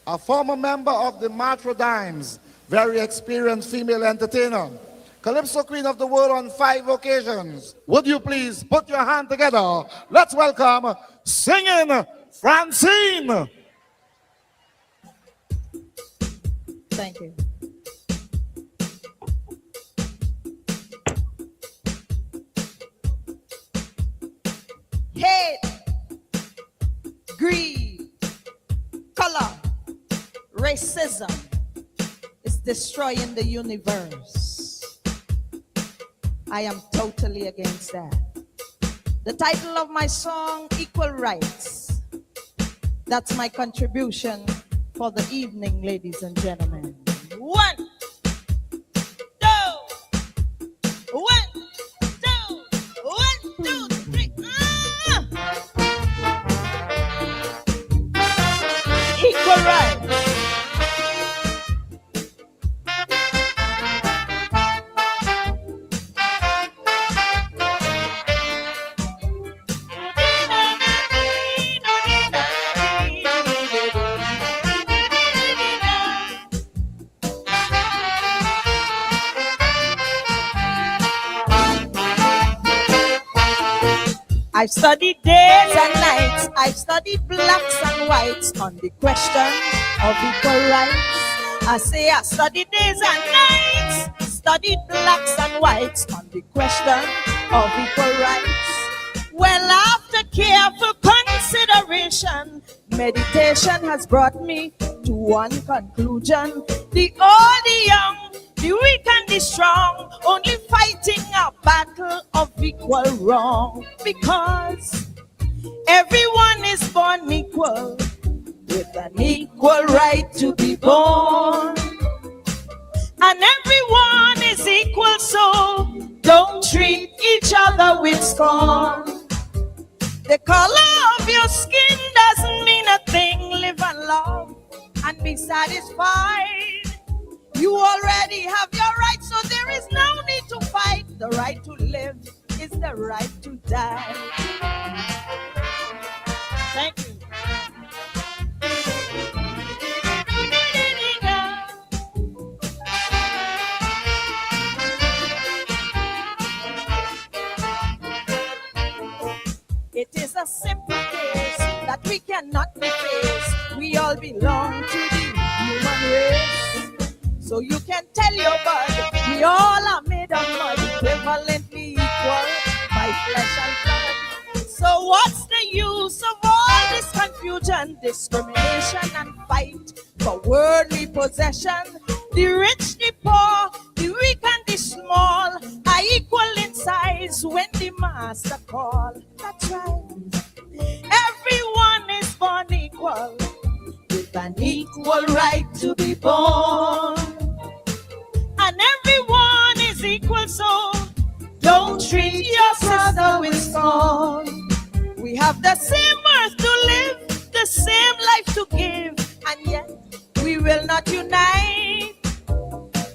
a former member of the Dimes, very experienced female entertainer, Calypso Queen of the World on 5 occasions. Would you please put your hand together? Let's welcome Singing Francine. Thank you. Hate, greed, color, racism is destroying the universe. I am totally against that. The title of my song, Equal Rights. That's my contribution for the evening, ladies and gentlemen. 1, 2, 1, 2, 1, 2, 3. Equal rights. I've studied days and nights, I've studied blacks and whites on the question of equal rights. I say I studied days and nights, studied blacks and whites on the question of equal rights. Well, after careful consideration, meditation has brought me to one conclusion. The old, the young, the weak and the strong, only fighting a battle of equal wrong. Because everyone is born equal, with an equal right to be born. And everyone is equal, so don't treat each other with scorn. The color of your skin doesn't mean a thing. Live and love and be satisfied. You already have your rights, so there is no need to fight. The right to live is the right to die. Thank you. It is a simple case that we cannot be faced. We all belong to the human race. So you can tell your bud, we all are made of mud, equivalently equal by flesh and blood. So what's the use of all this confusion, discrimination and fight for worldly possession? The rich, the poor, the weak and the small are equal in size when the master call. That's right. Everyone is born equal, with an equal right to be born. And everyone is equal, so don't treat your brother with scorn. We have the same earth to live, the same life to give, and yet we will not unite.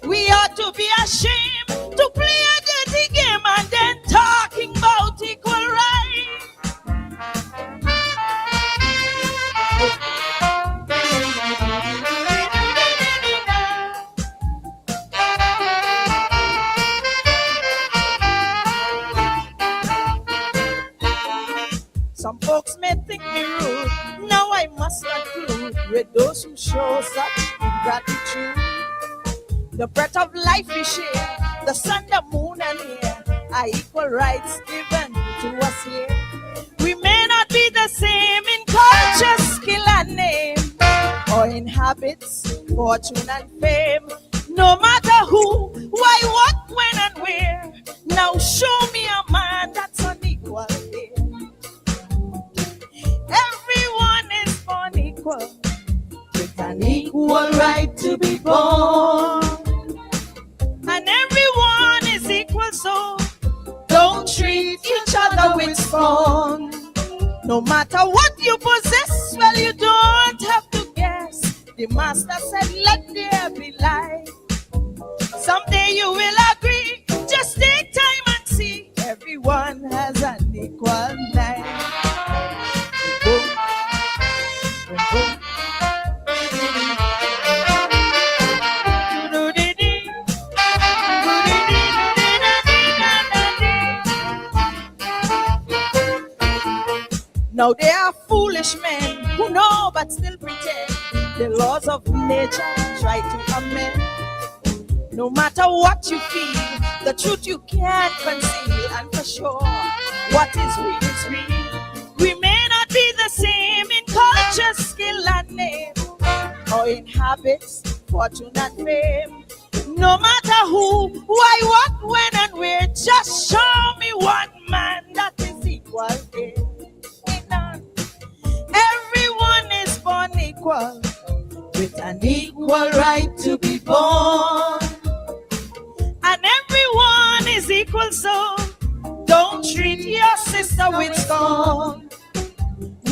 We ought to be ashamed to play a dirty game and then talking about equal rights. Some folks may think me rude, now I must conclude with those who show such ingratitude. The breath of life we share, the sun, the moon and air, are equal rights given to us here. We may not be the same in culture, skill and name, or in habits, fortune and fame. No matter who, why, what, when and where, now show me a man that's unequal here. Everyone is born equal, with an equal right to be born. And everyone is equal, so don't treat each other with scorn. No matter what you possess, well, you don't have to guess. The master said, let there be light. Someday you will agree, just take time and see. Everyone has an equal life. Boom, boom, boom. Now there are foolish men who know but still pretend. The laws of nature try to amend. No matter what you feel, the truth you can't conceal. And for sure, what is real is real. We may not be the same in culture, skill, and name, or in habits, fortune, and fame. No matter who, why, what, when, and where, just show me one man that is equal here. None. Everyone is born equal, with an equal right to be born. And everyone is equal, so don't treat your sister with scorn.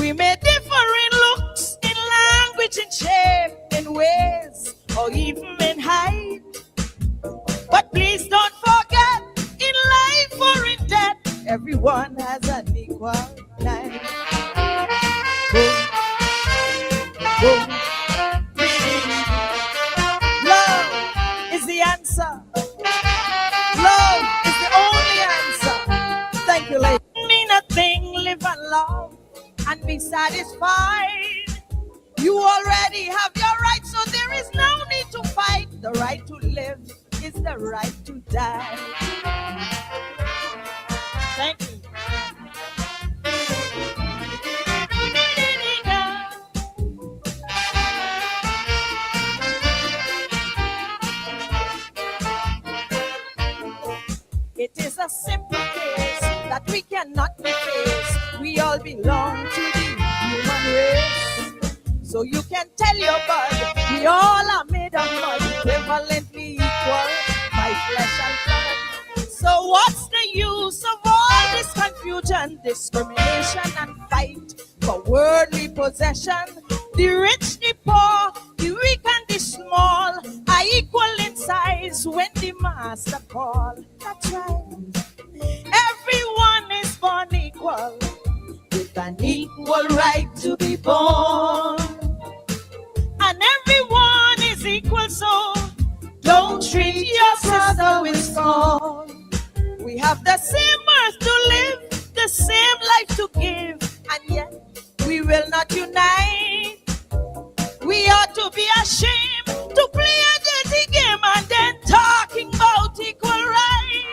We may differ in looks, in language, in shape, in ways, or even in height. But please don't forget, in life or in death, everyone has an equal right. Boom, boom. Love is the answer. Love is the only answer. Thank you, ladies. Mean a thing, live and love, and be satisfied. You already have your rights, so there is no need to fight. The right to live is the right to die. Thank you. It is a simple case that we cannot be faced. We all belong to the human race. So you can tell your bud, we all are made of mud, equivalently equal by flesh and blood. So what's the use of all this confusion, discrimination, and fight for worldly possession? The rich, the poor, the weak and the small are equal in size when the master call. That's right. Everyone is born equal, with an equal right to be born. And everyone is equal, so don't treat your brother with scorn. We have the same earth to live, the same life to give, and yet we will not unite. We ought to be ashamed to play a dirty game and then talking about equal right.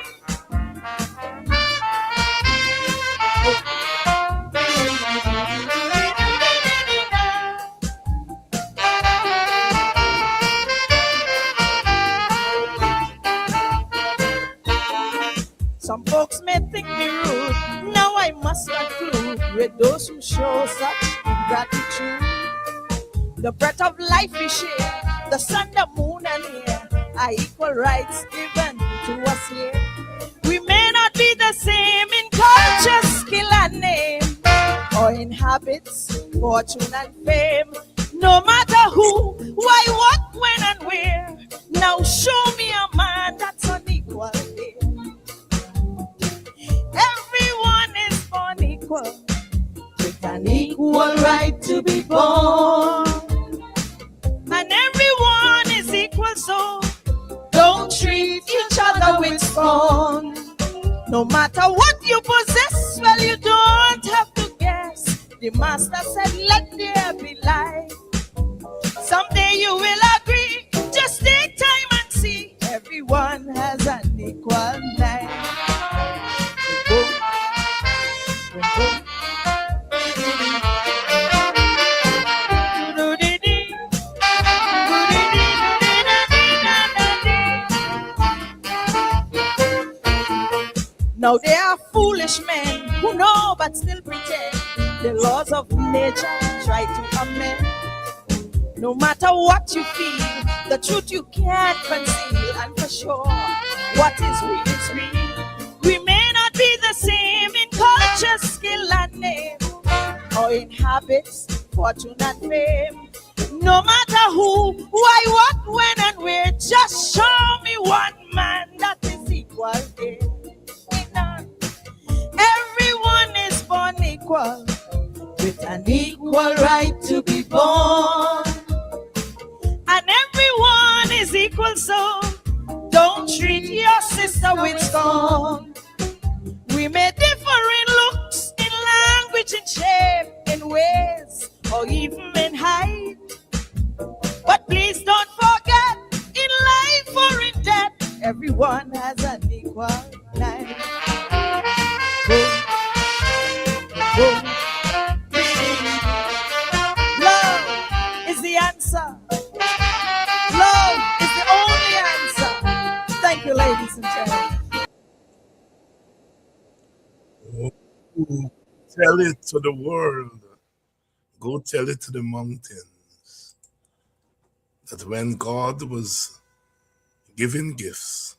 Some folks may think me rude. Now I must conclude with those who show such ingratitude. The breath of life we share, the sun, the moon, and air are equal rights given to us here. We may not be the same in culture, skill, and name, or in habits, fortune, and fame. No matter who, why, what, when, and where. Now show me a man that's unequal here. Everyone is born equal, with an equal right to be born. And everyone is equal, so don't treat each other with scorn. No matter what you possess, well, you don't have to guess. The master said, let there be light. Someday you will agree. Just take time and see. Everyone has an equal right. Boom, boom, boom. Now there are foolish men who know but still pretend. The laws of nature try to amend. No matter what you feel, the truth you can't conceal. And for sure, what is real is real. We may not be the same in culture, skill, and name, or in habits, fortune, and fame. No matter who, why, what, when, and where, just show me one man that is equal here. Everyone is born equal, with an equal right to be born. And everyone is equal, so don't treat your sister with scorn. We may differ in looks, in language, in shape, ways or even in height. But please don't forget, in life or in death, everyone has an equal life. Boom, boom. Love is the answer. Love is the only answer. Thank you, ladies and gentlemen. Tell it to the world. Go tell it to the mountains that when God was giving gifts,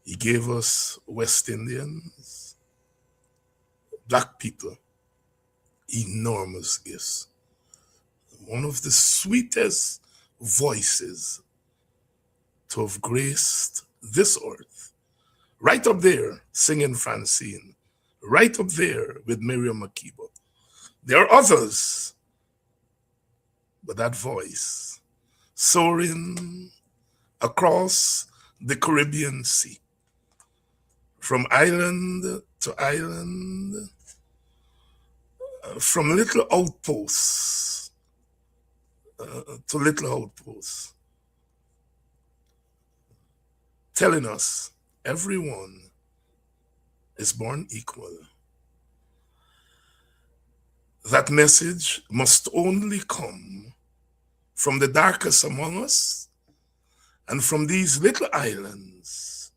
He gave us West Indians, black people, enormous gifts. One of the sweetest voices to have graced this earth. Right up there, singing Francine. Right up there with Miriam Makeba. There are others, but that voice soaring across the Caribbean Sea, from island to island, from little outposts to little outposts, telling us everyone is born equal. That message must only come from the darkest among us and from these little islands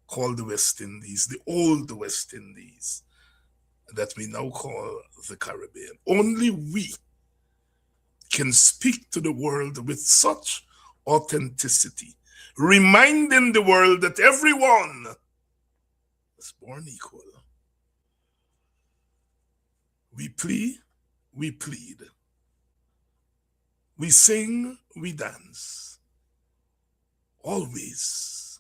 called the West Indies, the old West Indies that we now call the Caribbean. Only we can speak to the world with such authenticity, reminding the world that everyone is born equal. We plea, we plead. We sing, we dance. Always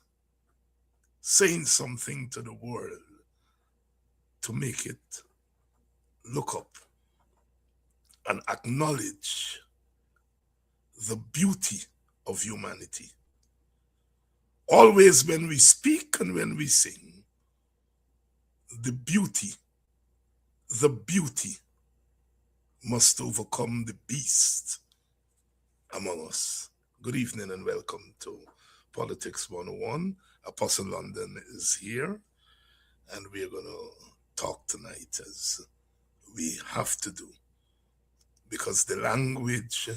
saying something to the world to make it look up and acknowledge the beauty of humanity. Always when we speak and when we sing, the beauty must overcome the beast among us. Good evening and welcome to Politics 101. Apostle London is here, and we're going to talk tonight as we have to do, because the language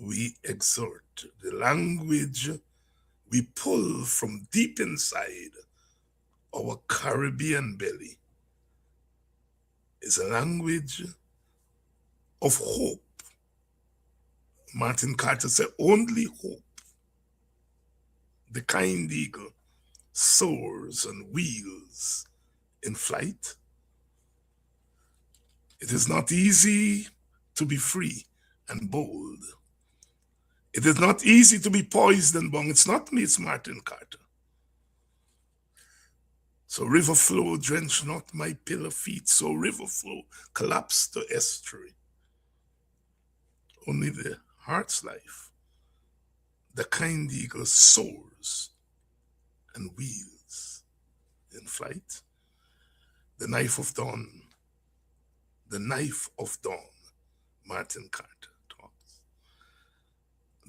we exert, the language we pull from deep inside our Caribbean belly, is a language of hope. Martin Carter said, only hope. The kind eagle soars and wheels in flight. It is not easy to be free and bold. It is not easy to be poised and bound. It's not me, it's Martin Carter. So river flow, drench not my pillar feet. So river flow, collapse to estuary. Only the heart's life, the kind eagle soars and wheels in flight. The knife of dawn, Martin Carter talks.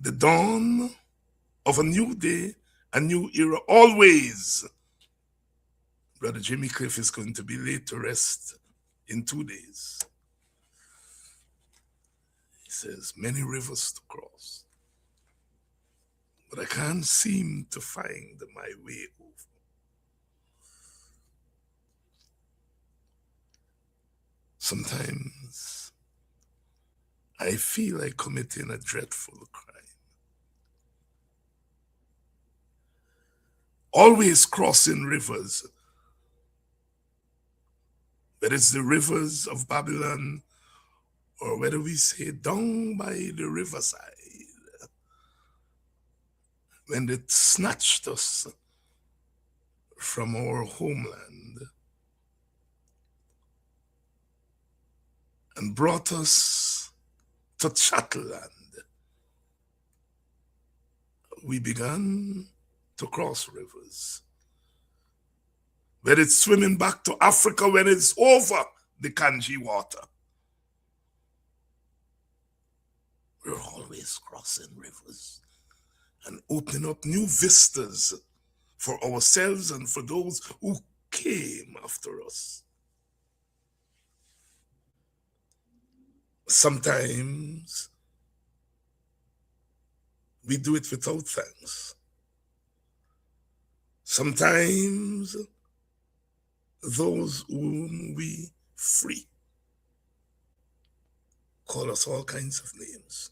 The dawn of a new day, a new era, always. Brother Jimmy Cliff is going to be laid to rest in 2 days. He says, many rivers to cross, but I can't seem to find my way over. Sometimes I feel like committing a dreadful crime. Always crossing rivers, whether it's the rivers of Babylon or whether we say down by the riverside, when it snatched us from our homeland and brought us to Chatterland, we began to cross rivers. Whether it's swimming back to Africa when it's over, the Kanji water. We're always crossing rivers and opening up new vistas for ourselves and for those who came after us. Sometimes we do it without thanks. Sometimes those whom we free call us all kinds of names.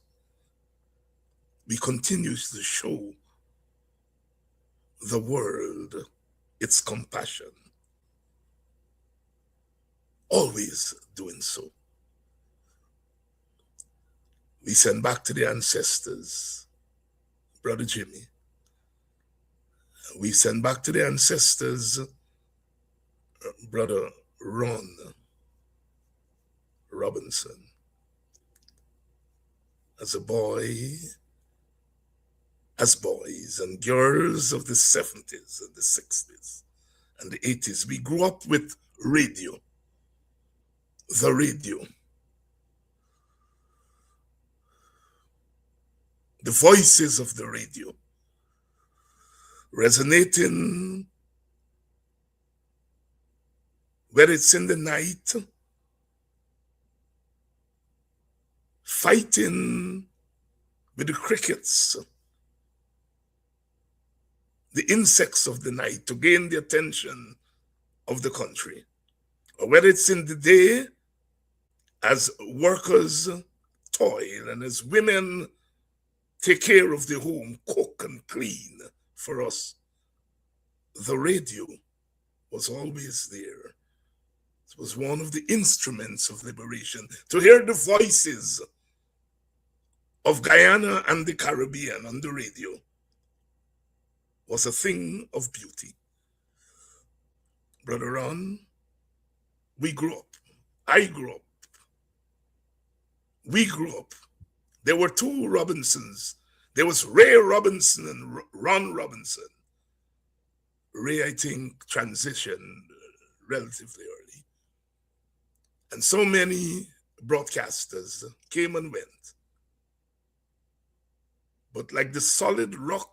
We continue to show the world its compassion, always doing so. We send back to the ancestors, Brother Jimmy. We send back to the ancestors, Brother Ron Robinson. As a boy, as boys and girls of the 70s and the 60s and the 80s, we grew up with radio, the radio. The voices of the radio resonating, whether it's in the night, fighting with the crickets, the insects of the night to gain the attention of the country, or whether it's in the day as workers toil and as women take care of the home, cook and clean for us. The radio was always there. It was one of the instruments of liberation. To hear the voices of Guyana and the Caribbean on the radio was a thing of beauty. Brother Ron, we grew up. I grew up. We grew up. There were two Robinsons. There was Ray Robinson and Ron Robinson. Ray, I think, transitioned relatively early. And so many broadcasters came and went. But like the solid rock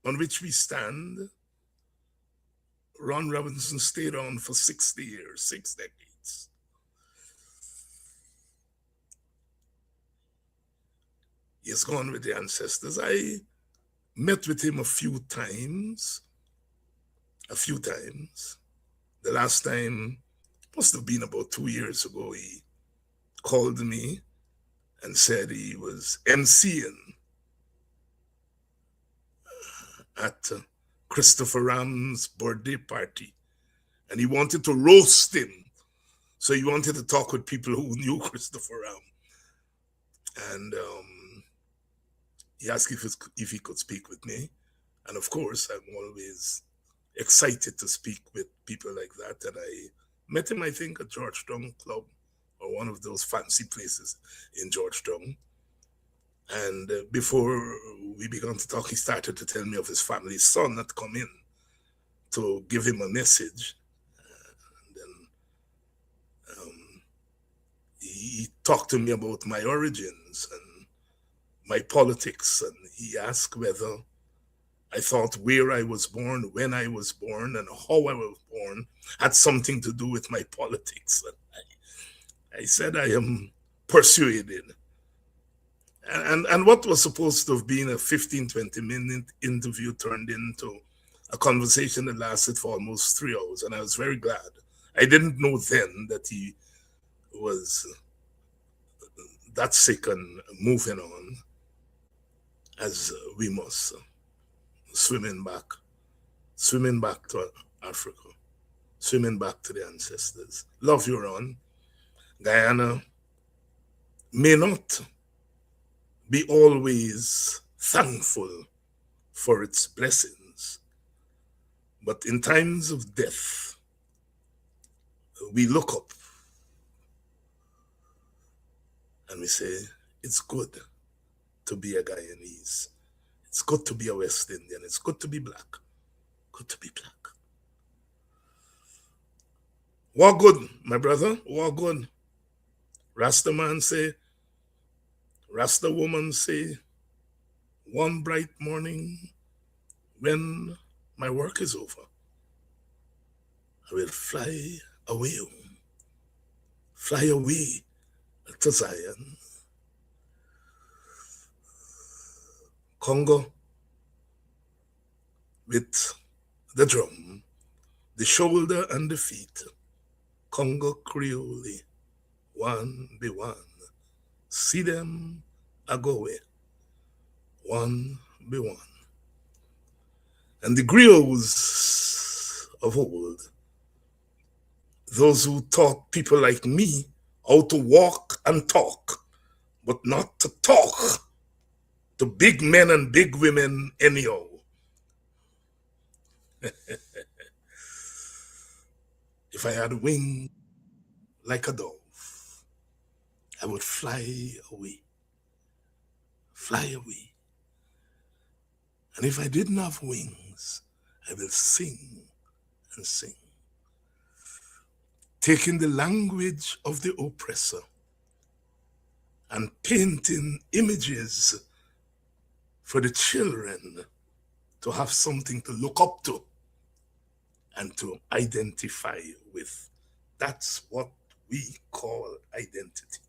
on which we stand, Ron Robinson stayed on for 60 years, 6 decades. He has gone with the ancestors. I met with him a few times. The last time must have been about 2 years ago. He called me and said he was emceeing at Christopher Ram's birthday party, and he wanted to roast him. So he wanted to talk with people who knew Christopher Ram. And he asked if he could speak with me. And of course, I'm always excited to speak with people like that. And I met him, I think, at Georgetown Club, or one of those fancy places in Georgetown. And before we began to talk, he started to tell me of his family's son had come in to give him a message. And then he talked to me about my origins and my politics. And he asked whether I thought where I was born, when I was born, and how I was born had something to do with my politics. And I said I am persuaded. And what was supposed to have been a 15-20 minute interview turned into a conversation that lasted for almost 3 hours. And I was very glad. I didn't know then that he was that sick and moving on, as we must, swimming back to Africa, swimming back to the ancestors. Love you, Ron. Guyana may not be always thankful for its blessings, but in times of death, we look up and we say, it's good to be a Guyanese. It's good to be a West Indian. It's good to be black. Good to be black. Walk good, my brother, walk good. Rasta man say, Rasta woman say, one bright morning when my work is over, I will away home, fly away to Zion. Congo with the drum, the shoulder and the feet. Congo Creole, one by one. See them a go away, one by one. And the griots of old, those who taught people like me how to walk and talk, but not to talk to big men and big women anyhow. If I had wings like a dove, I would fly away. Fly away. And if I didn't have wings, I will sing and sing. Taking the language of the oppressor and painting images for the children to have something to look up to and to identify with. That's what we call identity.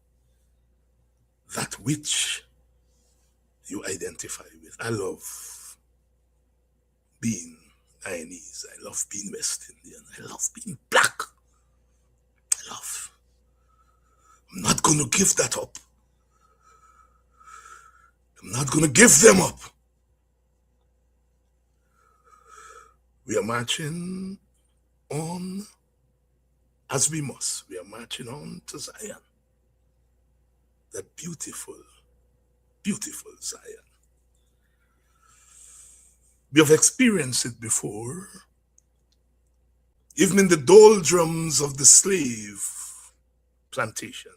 That which you identify with. I love being Guyanese. I love being West Indian. I love being black. I'm not going to give that up. I'm not going to give them up. We are marching on as we must. We are marching on to Zion. That beautiful, beautiful Zion. We have experienced it before. Even in the doldrums of the slave plantation,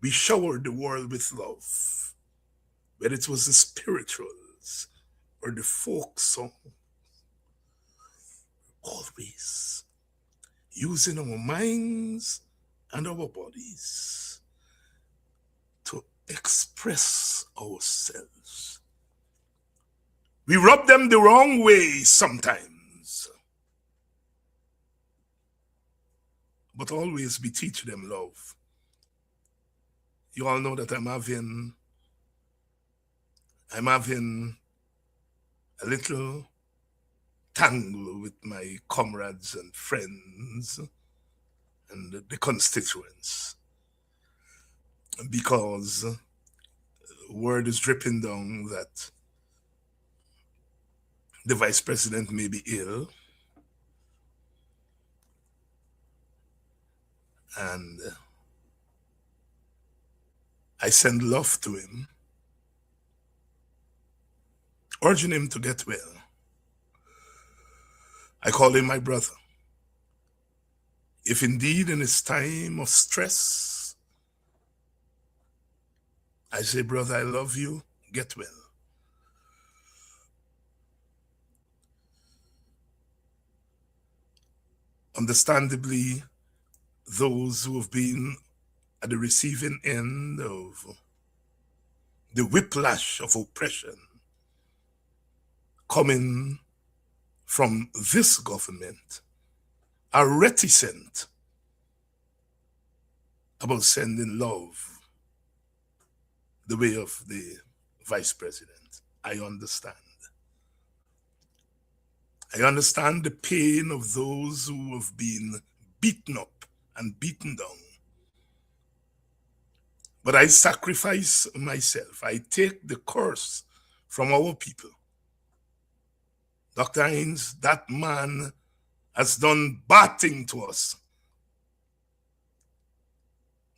we showered the world with love, whether it was the spirituals or the folk song. Always using our minds and our bodies to express ourselves. We rub them the wrong way sometimes, but always we teach them love. You all know that I'm having a little tangle with my comrades and friends and the constituents, because word is dripping down that the vice president may be ill, and I send love to him, urging him to get well. I call him my brother. If indeed in his time of stress, I say, brother, I love you, get well. Understandably, those who have been at the receiving end of the whiplash of oppression coming from this government are reticent about sending love the way of the vice president. I understand. I understand the pain of those who have been beaten up and beaten down. But I sacrifice myself. I take the curse from our people. Dr. Hinds, that man has done bad thing to us.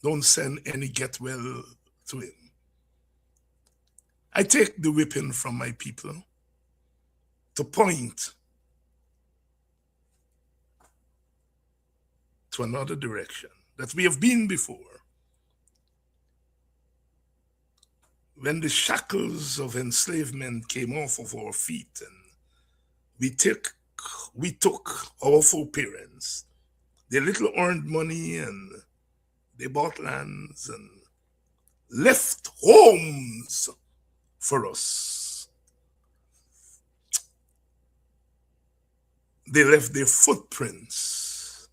Don't send any get well to him. I take the whipping from my people to point to another direction that we have been before. When the shackles of enslavement came off of our feet and we took our foreparents, They little earned money and they bought lands and left homes for us. They left their footprints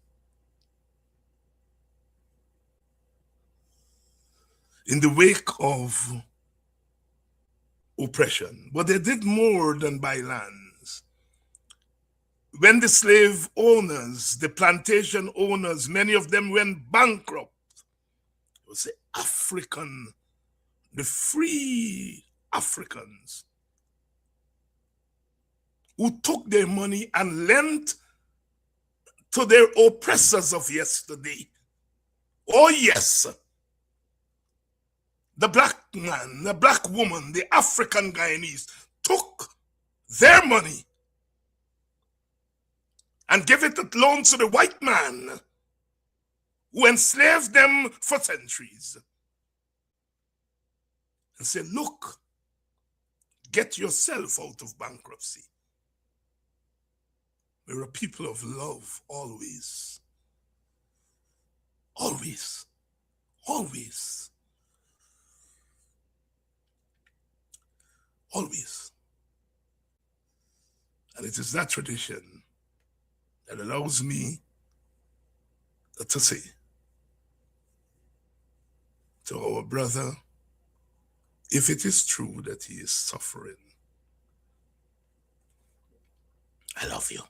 in the wake of oppression. But they did more than buy lands. When the slave owners, the plantation owners, many of them went bankrupt, it was the free Africans who took their money and lent to their oppressors of yesterday. Oh yes, the black man, the black woman, the African Guyanese took their money and gave it at loan to the white man who enslaved them for centuries. And said, look, get yourself out of bankruptcy. We're a people of love, always. Always. Always. Always. And it is that tradition that allows me to say to our brother, if it is true that he is suffering, I love you.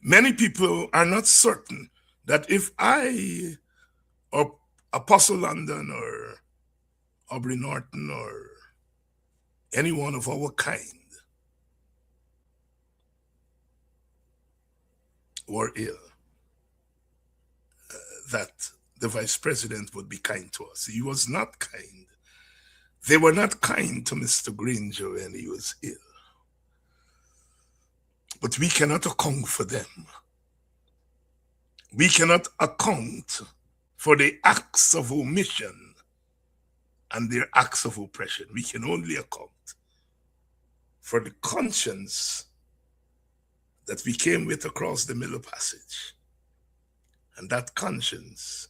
Many people are not certain that if I or Apostle London or Aubrey Norton or any one of our kind were ill, that the vice president would be kind to us. He was not kind. They were not kind to Mr. Granger when he was ill. But we cannot account for them. We cannot account for the acts of omission and their acts of oppression. We can only account for the conscience that we came with across the Middle Passage. And that conscience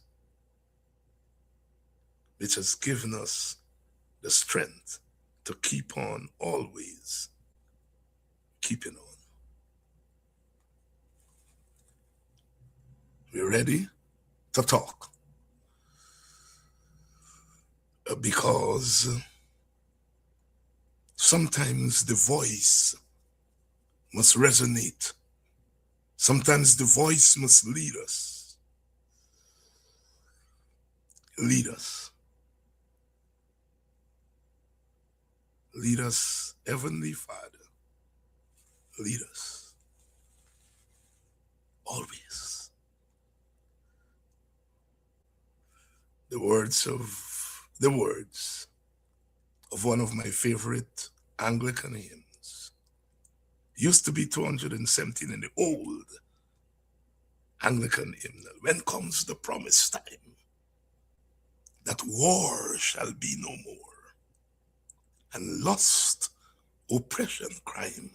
which has given us the strength to keep on always keeping on. We're ready to talk. Because sometimes the voice must resonate. Sometimes the voice must lead us. Lead us. Lead us, Heavenly Father. Lead us. Always. The words of one of my favorite Anglican hymns. Used to be 217 in the old Anglican hymnal. When comes the promised time that war shall be no more, and lust, oppression, crime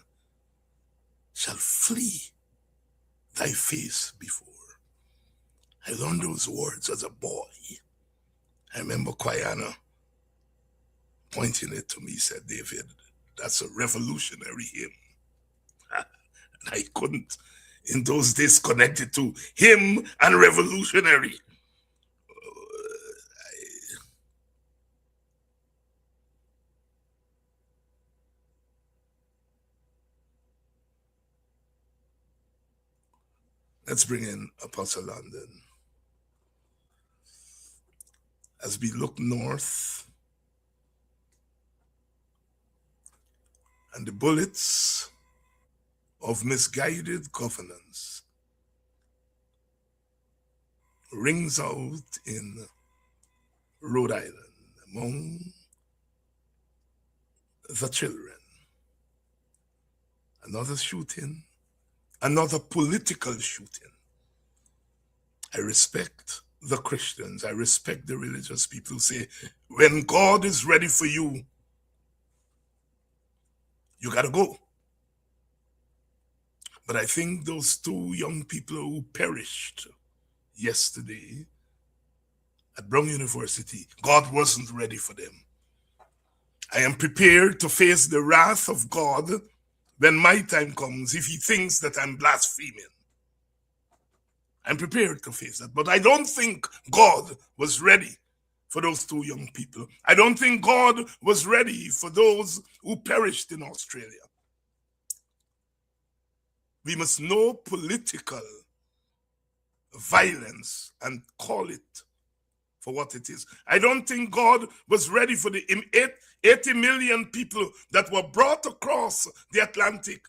shall flee thy face before. I learned those words as a boy. I remember Guyana pointing it to me, said, David, that's a revolutionary hymn. And I couldn't, in those days, connect it to hymn and revolutionary. Let's bring in Apostle London. As we look north, and the bullets of misguided governance rings out in Rhode Island among the children. Another shooting, another political shooting. I respect the Christians. I respect the religious people who say, when God is ready for you, you got to go. But I think those two young people who perished yesterday at Brown University, God wasn't ready for them. I am prepared to face the wrath of God when my time comes if he thinks that I'm blaspheming. I'm prepared to face that. But I don't think God was ready for those two young people. I don't think God was ready for those who perished in Australia. We must know political violence and call it for what it is. I don't think God was ready for the 80 million people that were brought across the Atlantic.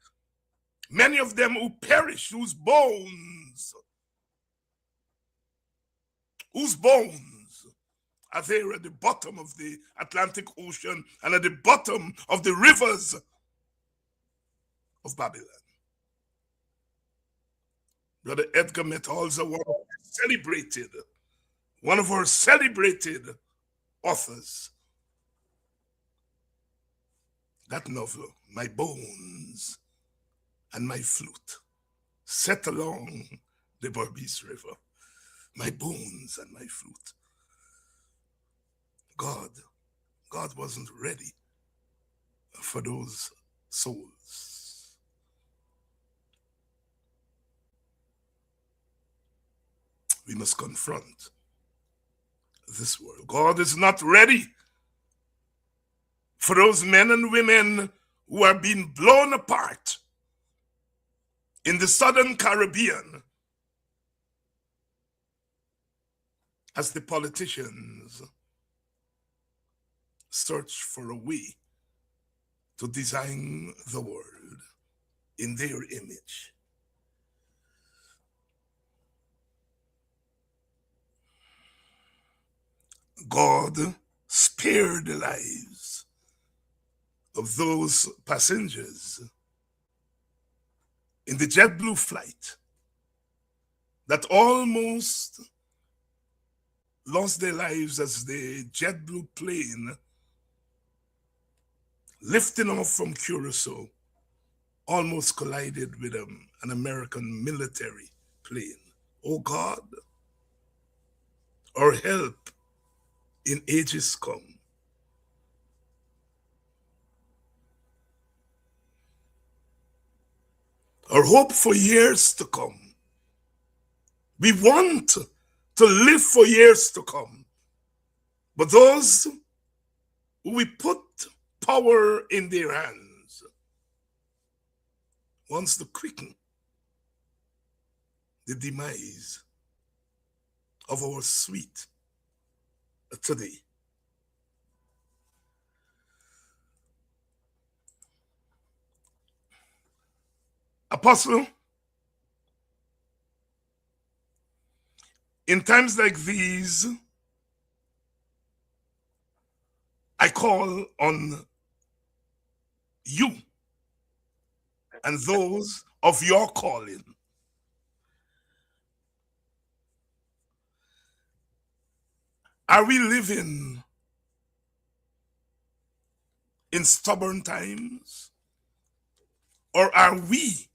Many of them who perished, whose bones are there at the bottom of the Atlantic Ocean and at the bottom of the rivers of Babylon. Brother Edgar Methalza, one of our celebrated authors, that novel, My Bones and My Flute, set along the Berbice River. My bones and my flute. God wasn't ready for those souls. We must confront this world. God is not ready for those men and women who are being blown apart in the southern Caribbean as the politicians search for a way to design the world in their image. God spared the lives of those passengers in the JetBlue flight that almost lost their lives as the JetBlue plane lifting off from Curacao almost collided with an American military plane. Oh God, our help in ages come. Our hope for years to come. We want to live for years to come. But those who we put power in their hands wants to quicken the demise of our sweet today. Apostle, in times like these, I call on you and those of your calling. Are we living in stubborn times? Or are we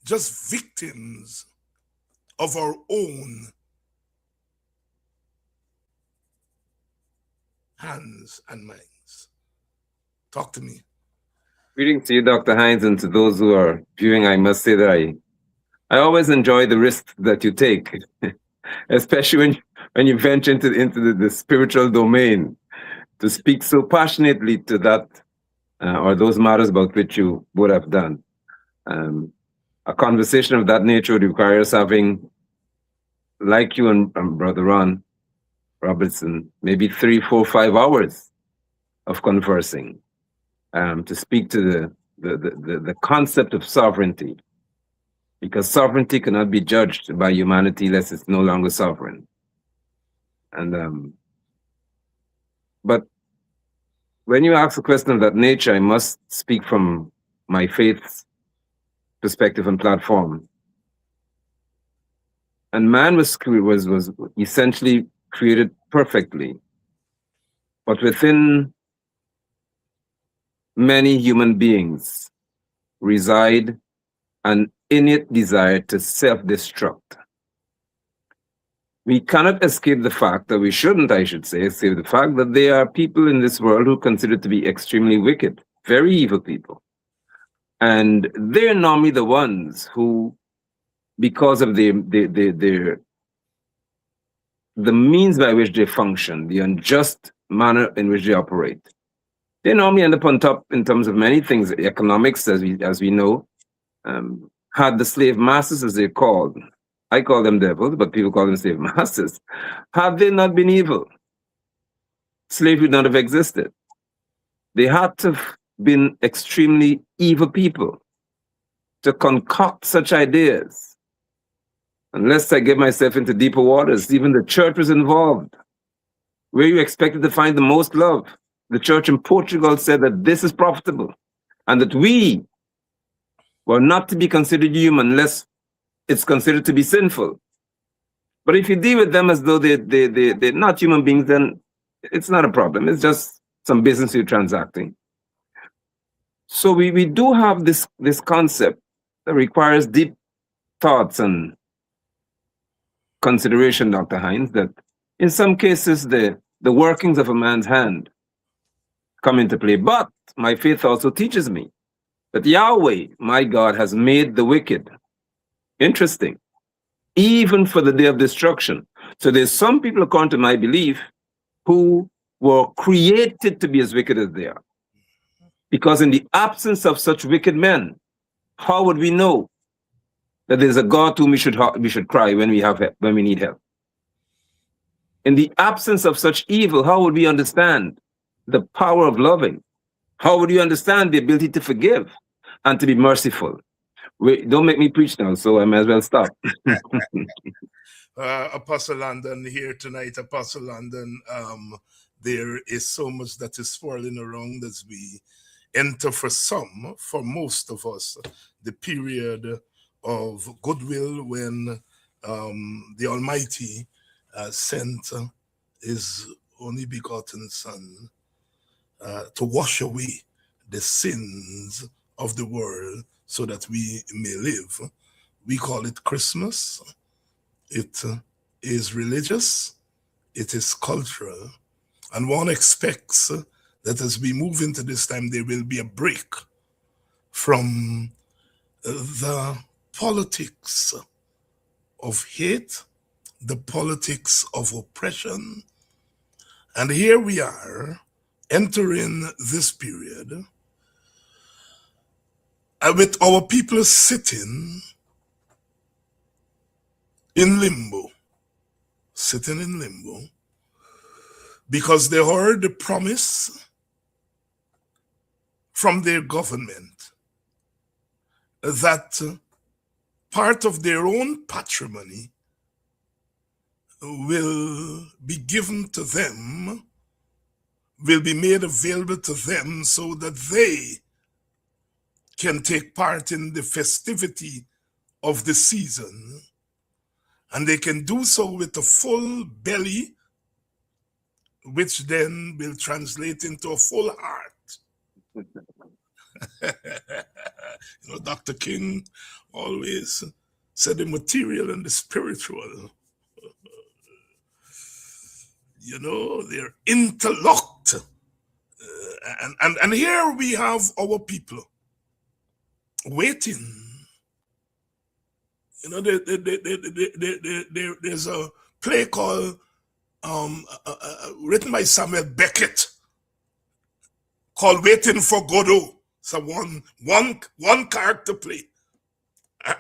just victims of our own hands and minds? Talk to me. Greetings to you, Dr. Hines, and to those who are viewing. I must say that I always enjoy the risks that you take, especially when you venture into the spiritual domain, to speak so passionately to that or those matters about which you would have done. A conversation of that nature would require us having, like you and Brother Ron Robertson, maybe 3, 4, 5 hours of conversing to speak to the concept of sovereignty, because sovereignty cannot be judged by humanity unless it's no longer sovereign. And but when you ask a question of that nature, I must speak from my faith's perspective and platform. And man was essentially created perfectly, but within many human beings, reside an innate desire to self-destruct. We cannot escape the fact that we shouldn't, I should say, escape the fact that there are people in this world who consider to be extremely wicked, very evil people. And they're normally the ones who, because of the means by which they function, the unjust manner in which they operate, they normally end up on top in terms of many things. Economics, as we know, had the slave masters, as they're called. I call them devils, but people call them slave masters. Had they not been evil, slavery would not have existed. They had to have been extremely evil people to concoct such ideas. Unless I get myself into deeper waters, even the church was involved. Where you expected to find the most love, the church in Portugal said that this is profitable and that we were not to be considered human unless it's considered to be sinful. But if you deal with them as though they're not human beings, then it's not a problem. It's just some business you're transacting. So we do have this concept that requires deep thoughts and consideration, Dr. Hines, that in some cases the workings of a man's hand come into play. But my faith also teaches me that Yahweh, my God, has made the wicked. Interesting. Even for the day of destruction. So there's some people, according to my belief, who were created to be as wicked as they are. Because in the absence of such wicked men, how would we know that there's a God to whom we should cry when we need help? In the absence of such evil, how would we understand the power of loving? How would you understand the ability to forgive and to be merciful? Wait, don't make me preach now, so I might as well stop. Apostle London here tonight. Apostle London, there is so much that is swirling around as we enter for most of us, the period of goodwill when the Almighty sent His only begotten Son to wash away the sins of the world so that we may live. We call it Christmas. It is religious, it is cultural, and one expects that as we move into this time, there will be a break from the politics of hate, the politics of oppression. And here we are entering this period with our people sitting in limbo, because they heard the promise from their government that part of their own patrimony will be given to them, will be made available to them so that they can take part in the festivity of the season. And they can do so with a full belly, which then will translate into a full heart. Dr. King always said the material and the spiritual, they're interlocked. And here we have our people waiting. There's a play called written by Samuel Beckett called Waiting for Godot. It's a one character play,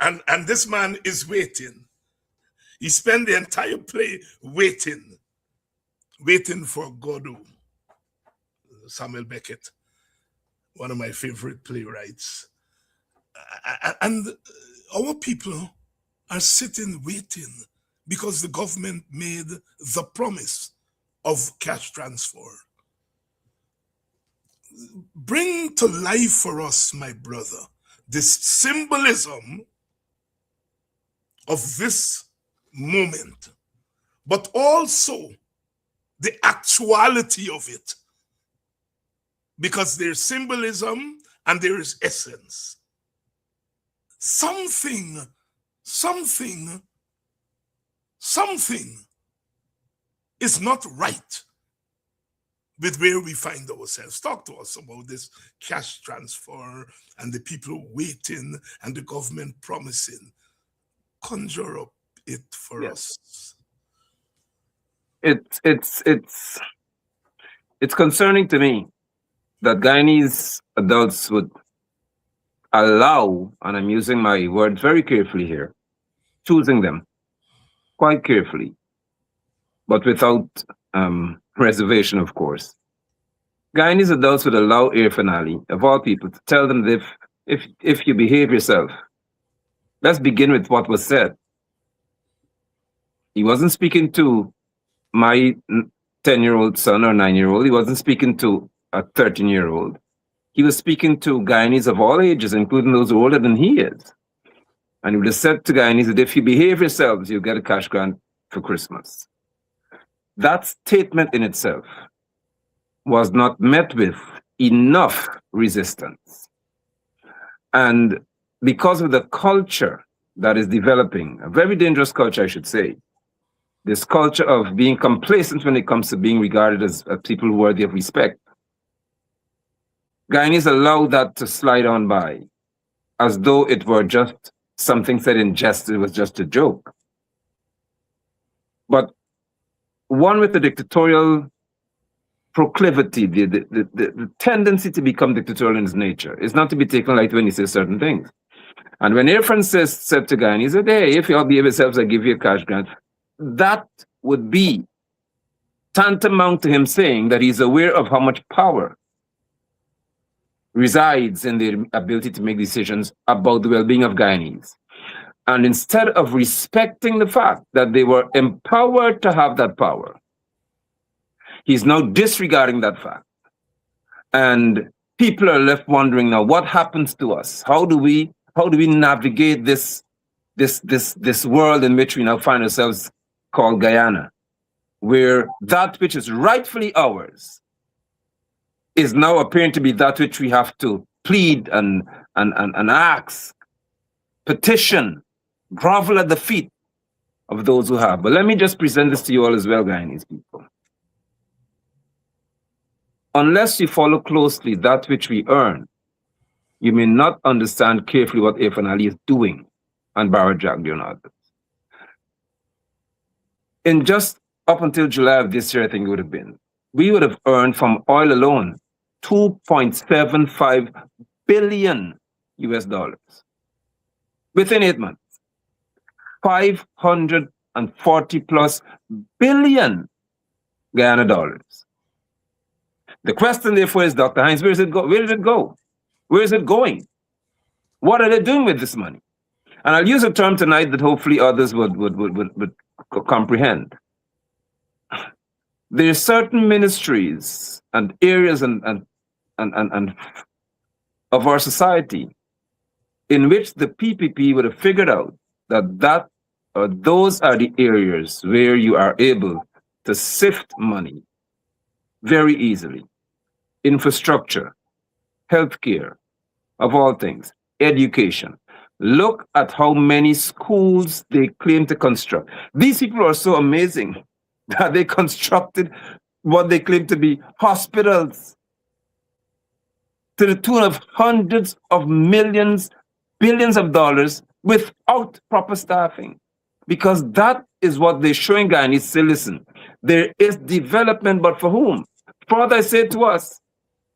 and this man is waiting. He spent the entire play waiting for Godot. Samuel Beckett, one of my favorite playwrights, and our people are sitting waiting because the government made the promise of cash transfer. Bring to life for us, my brother, this symbolism of this moment, but also the actuality of it, because there's symbolism and there is essence. something is not right with where we find ourselves. Talk to us about this cash transfer and the people waiting and the government promising. Conjure up it for us. It's concerning to me that Guyanese adults would allow, and I'm using my word very carefully here, choosing them quite carefully, but without reservation, of course. Guyanese adults would allow Air Finale, of all people, to tell them that if you behave yourself. Let's begin with what was said. He wasn't speaking to my 10-year-old son or 9-year-old. He wasn't speaking to a 13-year-old. He was speaking to Guyanese of all ages, including those who are older than he is. And he would have said to Guyanese that if you behave yourselves, you'll get a cash grant for Christmas. That statement in itself was not met with enough resistance. And because of the culture that is developing, a very dangerous culture, I should say, this culture of being complacent when it comes to being regarded as people worthy of respect, Guyanese allow that to slide on by as though it were just something said in jest, it was just a joke. But one with the dictatorial proclivity, the tendency to become dictatorial in his nature is not to be taken lightly when he says certain things. And when Air Francis said to Guyanese, he said, hey, if you all behave yourselves, I give you a cash grant, that would be tantamount to him saying that he's aware of how much power resides in the ability to make decisions about the well-being of Guyanese. And instead of respecting the fact that they were empowered to have that power, he's now disregarding that fact. And people are left wondering now, what happens to us? How do we navigate this world in which we now find ourselves called Guyana, where that which is rightfully ours is now appearing to be that which we have to plead and ask, petition, grovel at the feet of those who have. But let me just present this to you all as well, Guyanese people. Unless you follow closely that which we earn, you may not understand carefully what Air Finale is doing and Barra Jack doing others. In just up until July of this year, I think it would have been, we would have earned from oil alone $2.75 billion US dollars within 8 months. 540 plus billion Guyana dollars. The question, therefore, is, Dr. Hinds, where does it go? Where did it go? Where is it going? What are they doing with this money? And I'll use a term tonight that hopefully others would comprehend. There are certain ministries and areas and of our society in which the PPP would have figured out that those are the areas where you are able to sift money very easily. Infrastructure, healthcare, of all things, education. Look at how many schools they claim to construct. These people are so amazing that they constructed what they claim to be hospitals to the tune of hundreds of millions, billions of dollars without proper staffing. Because that is what they're showing Guyanese. Say, listen, there is development, but for whom? For what I say to us,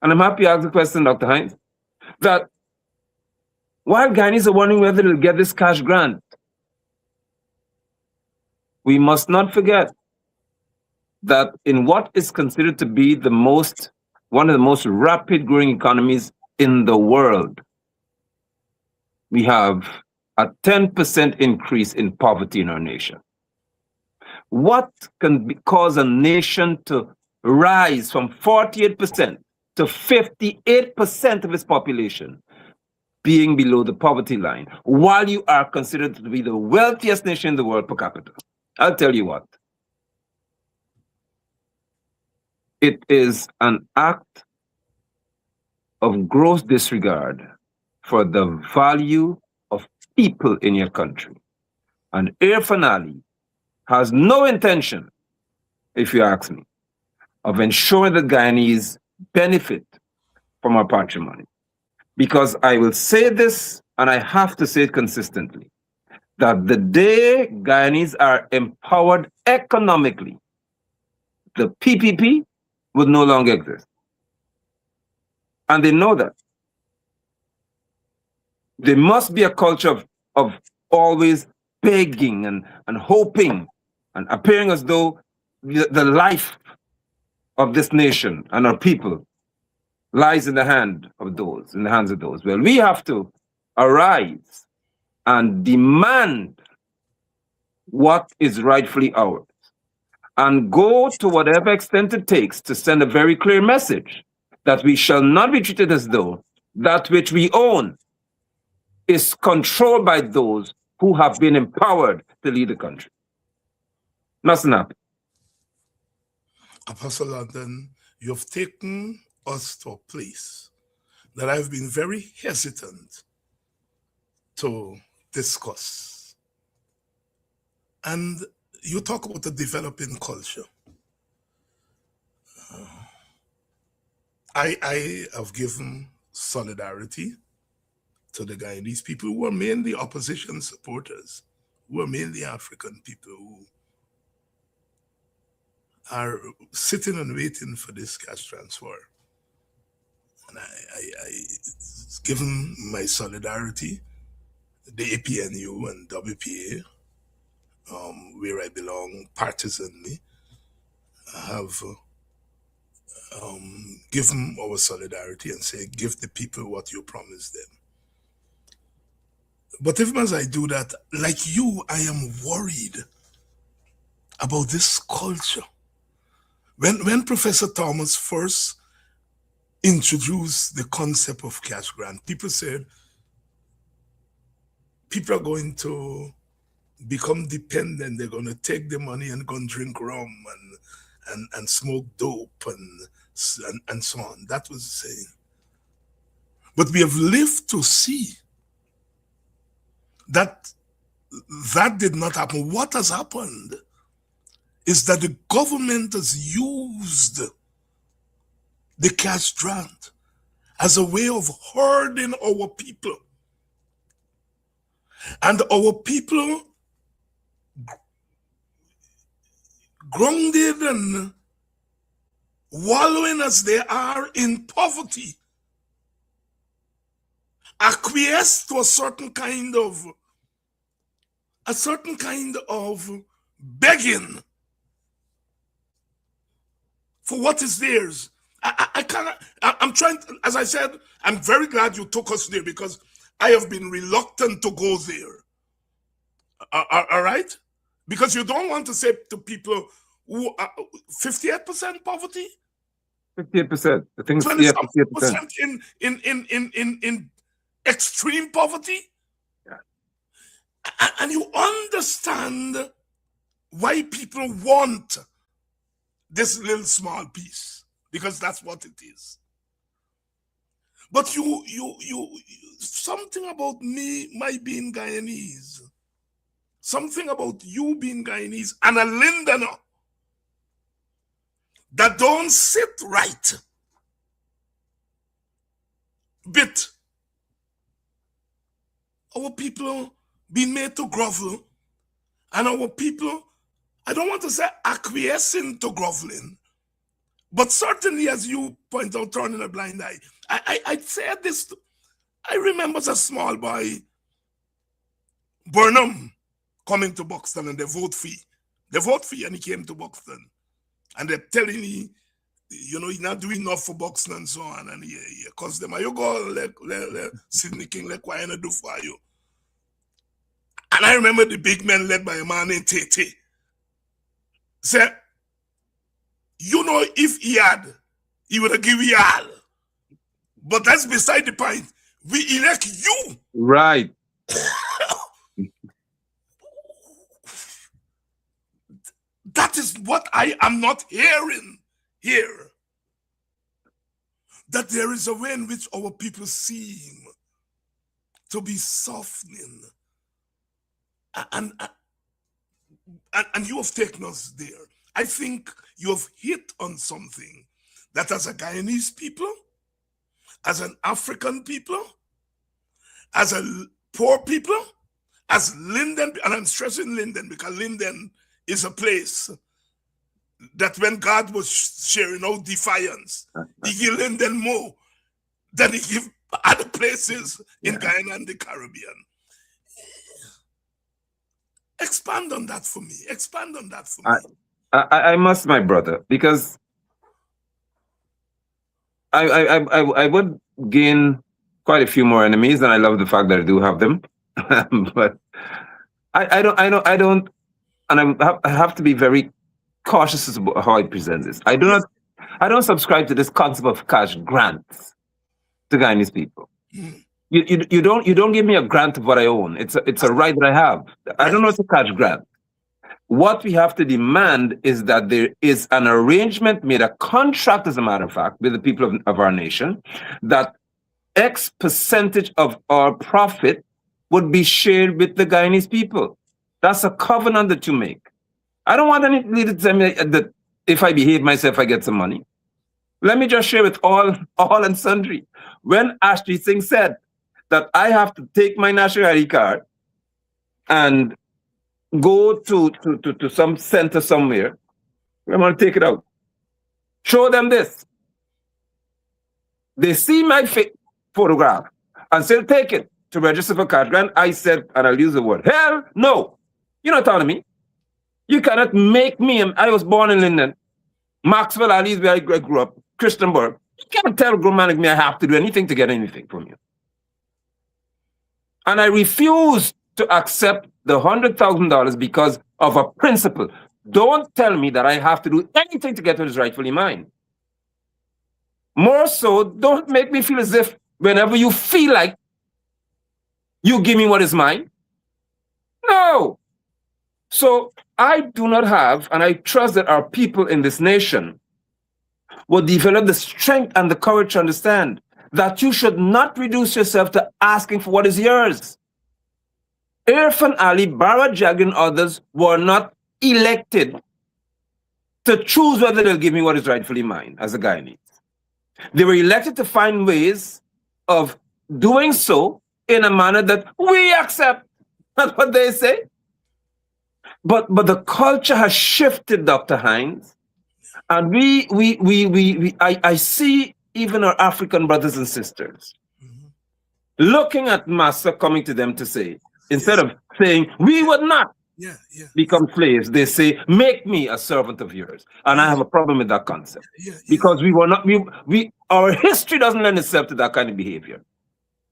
and I'm happy to ask the question, Dr. Hinds, that while Guyanese are wondering whether they'll get this cash grant, we must not forget that in what is considered to be one of the most rapid growing economies in the world, we have a 10% increase in poverty in our nation. What can cause a nation to rise from 48% to 58% of its population being below the poverty line, while you are considered to be the wealthiest nation in the world per capita? I'll tell you what. It is an act of gross disregard for the value of people in your country. And Air Finale has no intention, if you ask me, of ensuring that Guyanese benefit from our patrimony. Because I will say this, and I have to say it consistently, that the day Guyanese are empowered economically, the PPP would no longer exist. And they know that. There must be a culture of always begging and hoping and appearing as though the life of this nation and our people lies in the hands of those. Well, we have to arise and demand what is rightfully ours and go to whatever extent it takes to send a very clear message that we shall not be treated as though that which we own is controlled by those who have been empowered to lead the country. Mustn't happen. Apostle London, you've taken us to a place that I've been very hesitant to discuss. And you talk about the developing culture. I have given solidarity to the Guyanese people who are mainly opposition supporters, who are mainly African people who are sitting and waiting for this cash transfer. And I given my solidarity, the APNU and WPA, where I belong partisanly, have given our solidarity and say, give the people what you promised them. But even as I do that, like you, I am worried about this culture. When Professor Thomas first introduced the concept of cash grant, people said people are going to become dependent. They're going to take the money and go and drink rum and smoke dope and so on. That was the saying. But we have lived to see that that did not happen. What has happened is that the government has used the cash grant as a way of herding our people. And our people, grounded and wallowing as they are in poverty, acquiesce to a certain kind of begging for what is theirs. I'm trying to, as I said, I'm very glad you took us there because I have been reluctant to go there. All right? Because you don't want to say to people who are 58% poverty? 58%. I think it's 58% in extreme poverty? Yeah. And you understand why people want this little small piece, because that's what it is. But you something about me, my being Guyanese, something about you being Guyanese and a Lindoner that don't sit right. Bit. Our people being made to grovel, and our people, I don't want to say acquiescing to groveling, but certainly, as you point out, turning a blind eye. I'd say this, I remember as a small boy, Burnham coming to Buxton and the vote fee, and he came to Buxton. And they're telling me, you know, he's not doing enough for Buxton and so on. And he calls them, you go, let Sidney King, let Guyana do for you. And I remember the big men led by a man named Tete said, you know, if he had, he would have given you all. But that's beside the point. We elect you. Right. That is what I am not hearing here. That there is a way in which our people seem to be softening and, and you have taken us there. I think you have hit on something that as a Guyanese people, as an African people, as a poor people, as Linden, and I'm stressing Linden because Linden is a place that when God was sharing out defiance, he gave Linden more than he gave other places in Guyana and the Caribbean. Expand on that for me. Expand on that for me. I must, my brother, because I would gain quite a few more enemies, and I love the fact that I do have them. But I don't, and I have to be very cautious about how I present this. I don't subscribe to this concept of cash grants to Guyanese people. You don't give me a grant of what I own. It's a right that I have. I don't know it's a cash grant. What we have to demand is that there is an arrangement made, a contract, as a matter of fact, with the people of our nation, that X percentage of our profit would be shared with the Guyanese people. That's a covenant that you make. I don't want any leader to tell me that if I behave myself, I get some money. Let me just share with all and sundry. When Ashley Singh said that I have to take my national ID card and go to some center somewhere, I'm going to take it out. Show them this. They see my photograph and say, take it to register for cash grant. I said, and I'll use the word, hell no. You're not talking to me. You cannot make me. I was born in Linden, Maxwell, Ali is where I grew up, Christianburg. You can't tell a grown man like me I have to do anything to get anything from you. And I refuse to accept the $100,000 because of a principle. Don't tell me that I have to do anything to get what is rightfully mine. More so, don't make me feel as if whenever you feel like you give me what is mine. No. So I do not have, and I trust that our people in this nation will develop the strength and the courage to understand that you should not reduce yourself to asking for what is yours. Irfan Ali, Bara Jagger, and others were not elected to choose whether they'll give me what is rightfully mine as a Guyanese. They were elected to find ways of doing so in a manner that we accept. That's what they say. But the culture has shifted, Dr. Hinds, and I see even our African brothers and sisters looking at Massa coming to them to say, instead of saying, we would not become slaves, they say, make me a servant of yours. And I have a problem with that concept. Because we were not, our history doesn't lend itself to that kind of behavior.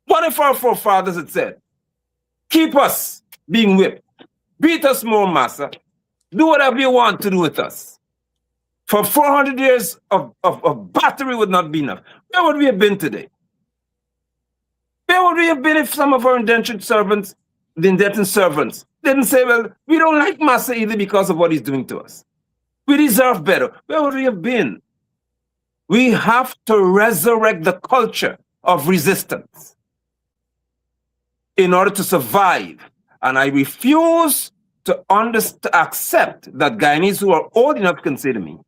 What if our forefathers had said, keep us being whipped, beat us more, Massa, do whatever you want to do with us. For 400 years of battery would not be enough. Where would we have been today? Where would we have been if some of our indentured servants, the indentured servants, didn't say, well, we don't like Massa either because of what he's doing to us. We deserve better. Where would we have been? We have to resurrect the culture of resistance in order to survive. And I refuse to accept that Guyanese who are old enough can say to me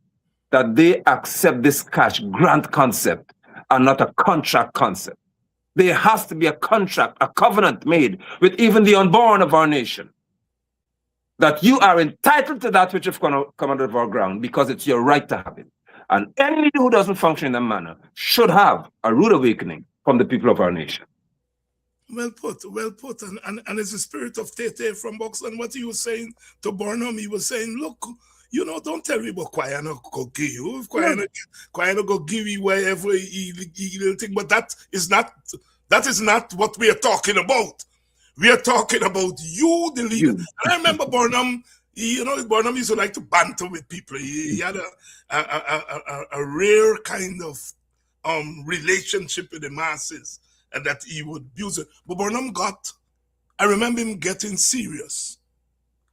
that they accept this cash grant concept and not a contract concept. There has to be a contract, a covenant made with even the unborn of our nation, that you are entitled to that which have come out of our ground because it's your right to have it. And any leader who doesn't function in that manner should have a rude awakening from the people of our nation. Well put. And it's the spirit of Tete from Boxland. What he was saying to Barnum, he was saying, look, don't tell me what Guyana go give you. If Guyana go give you wherever he think, but that is not what we are talking about. We are talking about you, the leader. And I remember Barnum, Barnum used to like to banter with people. He had a rare kind of relationship with the masses, and that he would abuse it. But Barnum I remember him getting serious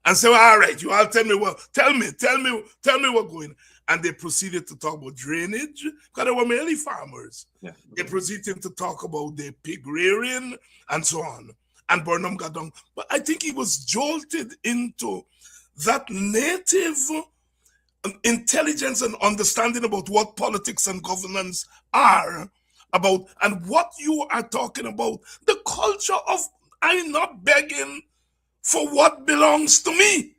and say, well, all right, you all tell me what's going. And they proceeded to talk about drainage, because they were mainly farmers. Yeah. They proceeded to talk about the pig rearing and so on. and Burnham got down. But I think he was jolted into that native intelligence and understanding about what politics and governance are about, and what you are talking about, the culture of I'm not begging for what belongs to me.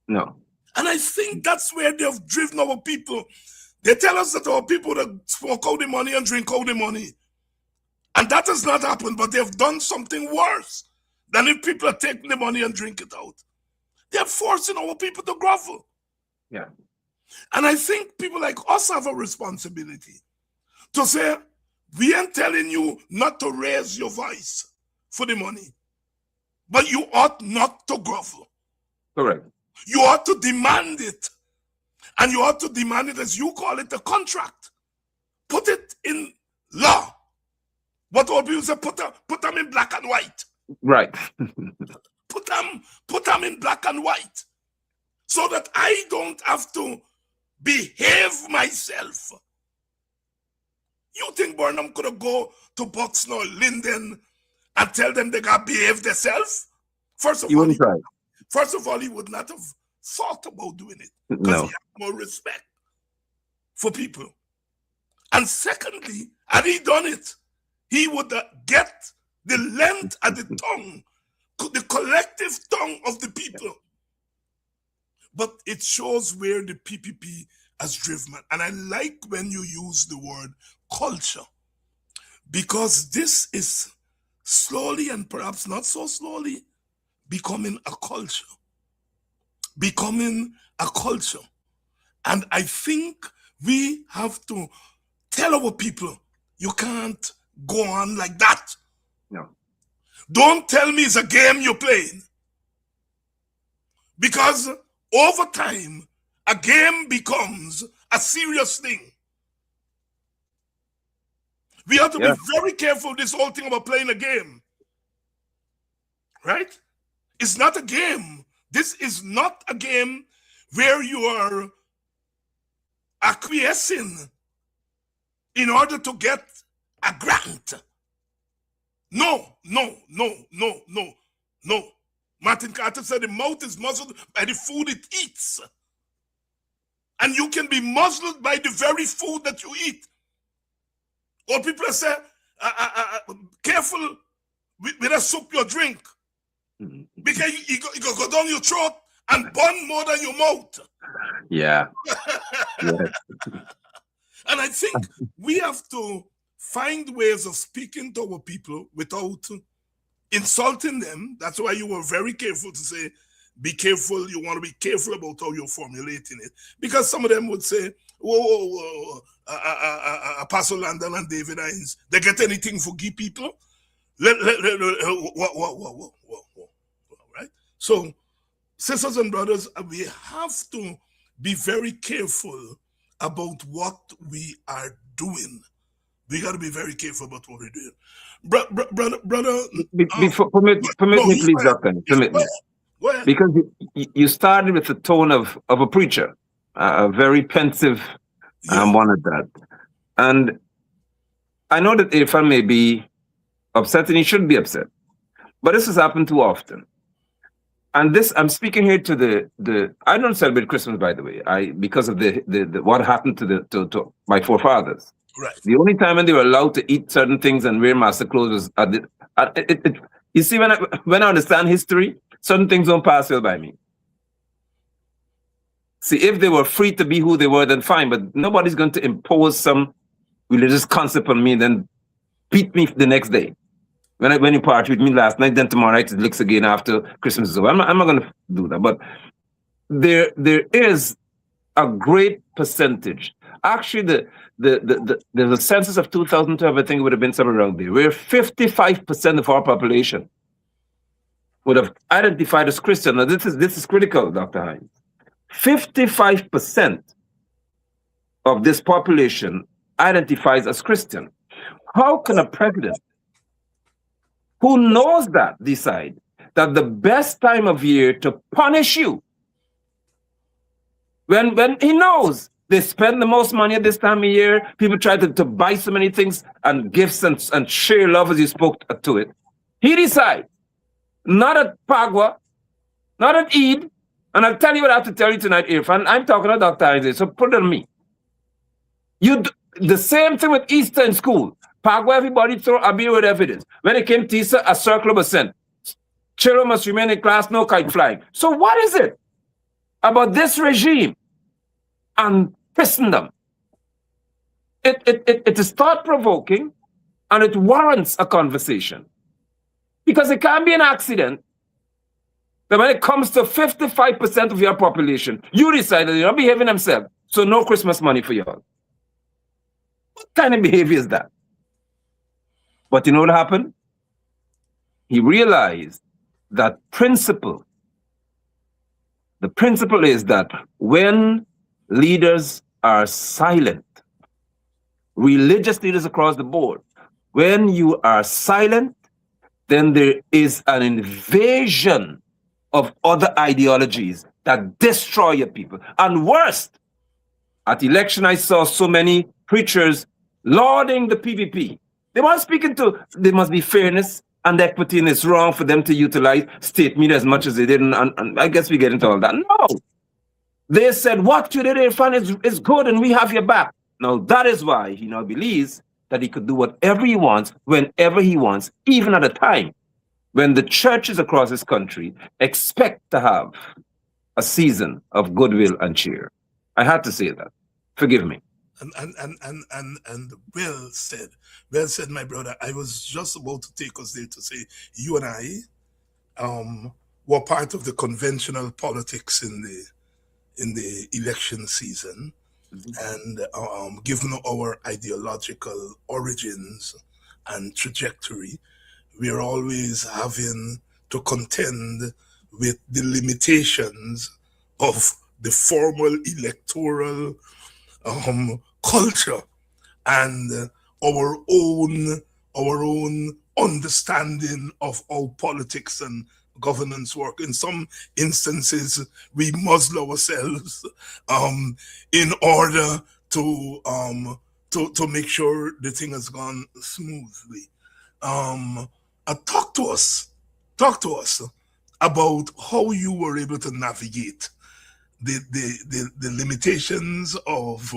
No. And I think that's where they've driven our people. They tell us that our people that smoke out the money and drink out the money. And that has not happened, but they've done something worse than if people are taking the money and drink it out. They're forcing our people to grovel. Yeah. And I think people like us have a responsibility to say, we ain't telling you not to raise your voice for the money, but you ought not to grovel. Correct. You ought to demand it. And you ought to demand it, as you call it, a contract. Put it in law. What all people say, put them in black and white. Right. Put them in black and white, so that I don't have to behave myself. You think Burnham could have go to Buxton or Linden and tell them they got to behave themselves? First of all, he would not have thought about doing it, because he had more respect for people. And secondly, had he done it, he would get the length of the tongue, the collective tongue of the people. But it shows where the PPP has driven. And I like when you use the word culture, because this is slowly, and perhaps not so slowly, becoming a culture. And I think we have to tell our people, you can't go on like that. No. Don't tell me it's a game you're playing. Because over time, a game becomes a serious thing. We have to be very careful of this whole thing about playing a game. Right? It's not a game. This is not a game where you are acquiescing in order to get a grant. No. Martin Carter said the mouth is muzzled by the food it eats. And you can be muzzled by the very food that you eat. Or people say, careful with the soup you drink. Because it go down your throat and burn more than your mouth. Yeah. And I think we have to find ways of speaking to our people without insulting them. That's why you were very careful to say, be careful. You want to be careful about how you're formulating it. Because some of them would say, whoa, Apostle Landon and David Hines, they get anything for gay people? Whoa. Right? So, sisters and brothers, we have to be very careful about what we are doing. We got to be very careful about what we're doing. Brother. Permit me, please, Doctor. Permit me. Go ahead. Because you started with the tone of a preacher, a very pensive one at that. And I know that Irfan may be upset, and he should be upset. But this has happened too often. And this, I'm speaking here to the. I don't celebrate Christmas, by the way. Because of the what happened to my forefathers. Right. The only time when they were allowed to eat certain things and wear master clothes was you see, when I understand history, certain things don't pass well by me. See, if they were free to be who they were, then fine. But nobody's going to impose some religious concept on me and then beat me the next day. When you party with me last night, then tomorrow night it looks again after Christmas is over. I'm not going to do that. But there is a great percentage. Actually, there's a census of 2012, I think it would have been somewhere around there, where 55% of our population would have identified as Christian. Now, this is critical, Dr. Hines. 55% of this population identifies as Christian. How can a president who knows that decide that the best time of year to punish you, when he knows they spend the most money at this time of year, people try to buy so many things and gifts and share love, as you spoke to it, he decides not at Pagua, not at Eid. And I'll tell you what I have to tell you tonight, Irfan. I'm talking to Dr. Isaac, so put it on me. The same thing with Easter in school. Pagua, everybody throw Abi, whatever it is. When it came to Easter, a circle was sent. Children must remain in class, no kite flying. So what is it about this regime and Christendom? It is thought-provoking, and it warrants a conversation. Because it can't be an accident that when it comes to 55% of your population, you decide that you're not behaving themselves, so no Christmas money for y'all. What kind of behavior is that? But you know what happened? He realized that principle. The principle is that when leaders are silent, religious leaders across the board, when you are silent, then there is an invasion of other ideologies that destroy your people. And worst, at election, I saw so many preachers lauding the PPP. They weren't speaking to, there must be fairness and equity, and it's wrong for them to utilize state media as much as they did. And I guess we get into all that. No. They said, what you did, Irfan, is good, and we have your back. Now, that is why he now believes that he could do whatever he wants, whenever he wants, even at a time when the churches across this country expect to have a season of goodwill and cheer. I had to say that. Forgive me. And well said, my brother. I was just about to take us there to say you and I were part of the conventional politics in the election season, and given our ideological origins and trajectory, we are always having to contend with the limitations of the formal electoral culture and our own understanding of how politics and governance work. In some instances, we muzzle ourselves in order to make sure the thing has gone smoothly. Talk to us about how you were able to navigate the limitations of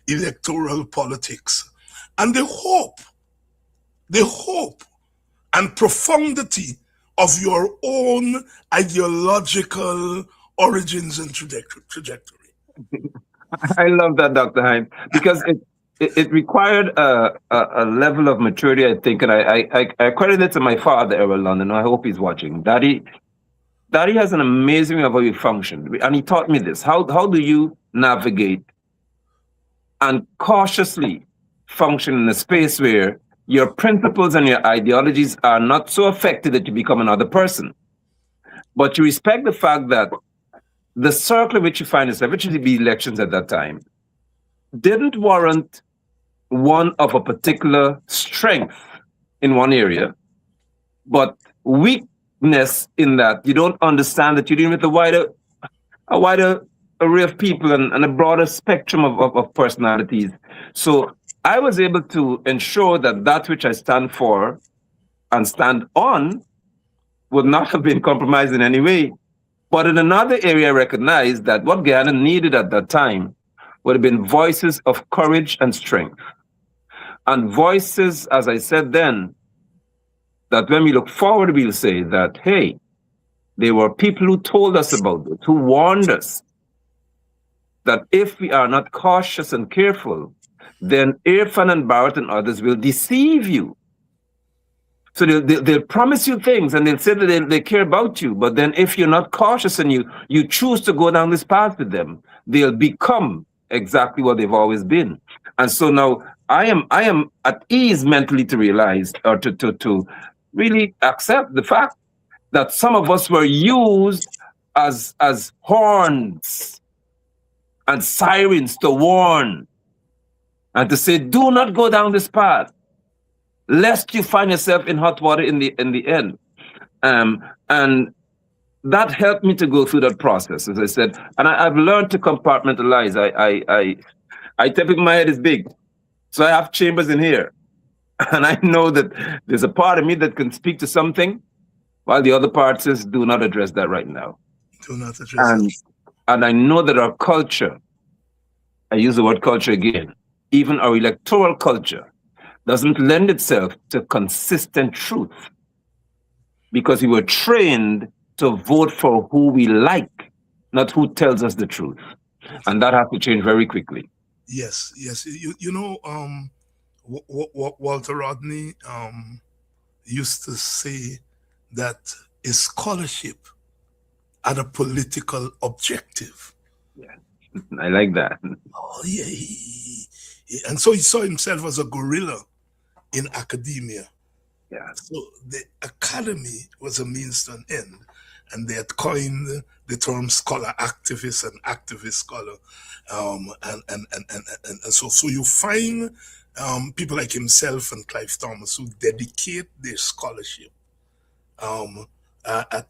electoral politics and the hope and profundity of your own ideological origins and trajectory. I love that, Dr. Hines, because it required a level of maturity, I think, and I credit it to my father, Errol London. I hope he's watching. Daddy has an amazing way of how he functioned, and he taught me this. How do you navigate and cautiously function in a space where your principles and your ideologies are not so affected that you become another person, but you respect the fact that the circle in which you find yourself, which would be elections at that time, didn't warrant one of a particular strength in one area, but weakness in that you don't understand that you're dealing with a wider array of people and a broader spectrum of personalities. So I was able to ensure that which I stand for and stand on would not have been compromised in any way. But in another area, I recognized that what Guyana needed at that time would have been voices of courage and strength. And voices, as I said then, that when we look forward, we'll say that, hey, there were people who told us about it, who warned us that if we are not cautious and careful, then Irfan and Barrett and others will deceive you. So they'll promise you things and they'll say that they care about you, but then if you're not cautious and you choose to go down this path with them, they'll become exactly what they've always been. And so now I am at ease mentally to realize or to really accept the fact that some of us were used as horns and sirens to warn and to say, do not go down this path, lest you find yourself in hot water in the end. And that helped me to go through that process, as I said. And I've learned to compartmentalize. I typically, my head is big, so I have chambers in here. And I know that there's a part of me that can speak to something, while the other parties do not address that right now. Do not address it. And I know that our culture, I use the word culture again, even our electoral culture, doesn't lend itself to consistent truth because we were trained to vote for who we like, not who tells us the truth. And that has to change very quickly. Yes, yes. You know, Walter Rodney used to say that a scholarship had a political objective. Yeah, I like that. Oh, yeah. And so he saw himself as a gorilla in academia. Yeah. So the academy was a means to an end. And they had coined the term scholar activist and activist scholar. And so you find people like himself and Clive Thomas who dedicate their scholarship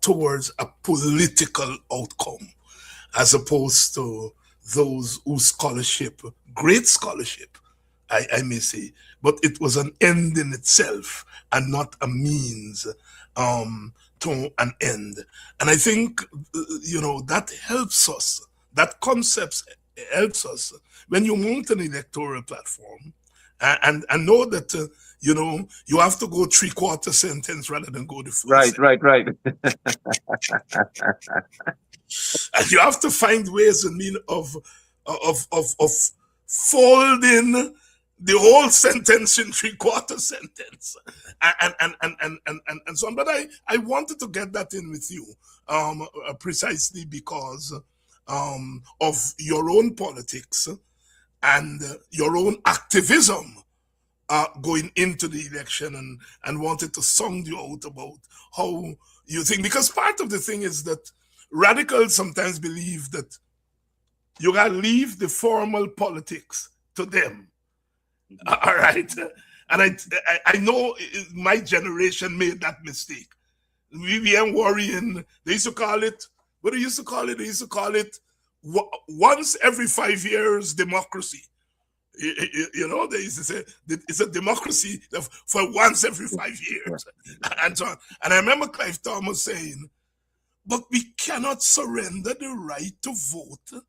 towards a political outcome, as opposed to those whose scholarship, great scholarship, I may say, but it was an end in itself and not a means to an end. And I think, that helps us, that concept helps us when you mount an electoral platform and know that, you have to go 3/4 sentence rather than go the full sentence. Right. And you have to find ways and means of folding the whole sentence in 3/4 sentence and so on. But I wanted to get that in with you precisely because of your own politics and your own activism going into the election, and wanted to sound you out about how you think, because part of the thing is that radicals sometimes believe that you gotta leave the formal politics to them. All right. And I know my generation made that mistake. We ain't worrying. They used to call it, what they used to call it? They used to call it once every 5 years democracy. They used to say it's a democracy for once every 5 years, and so on. And I remember Clive Thomas saying, but we cannot surrender the right to vote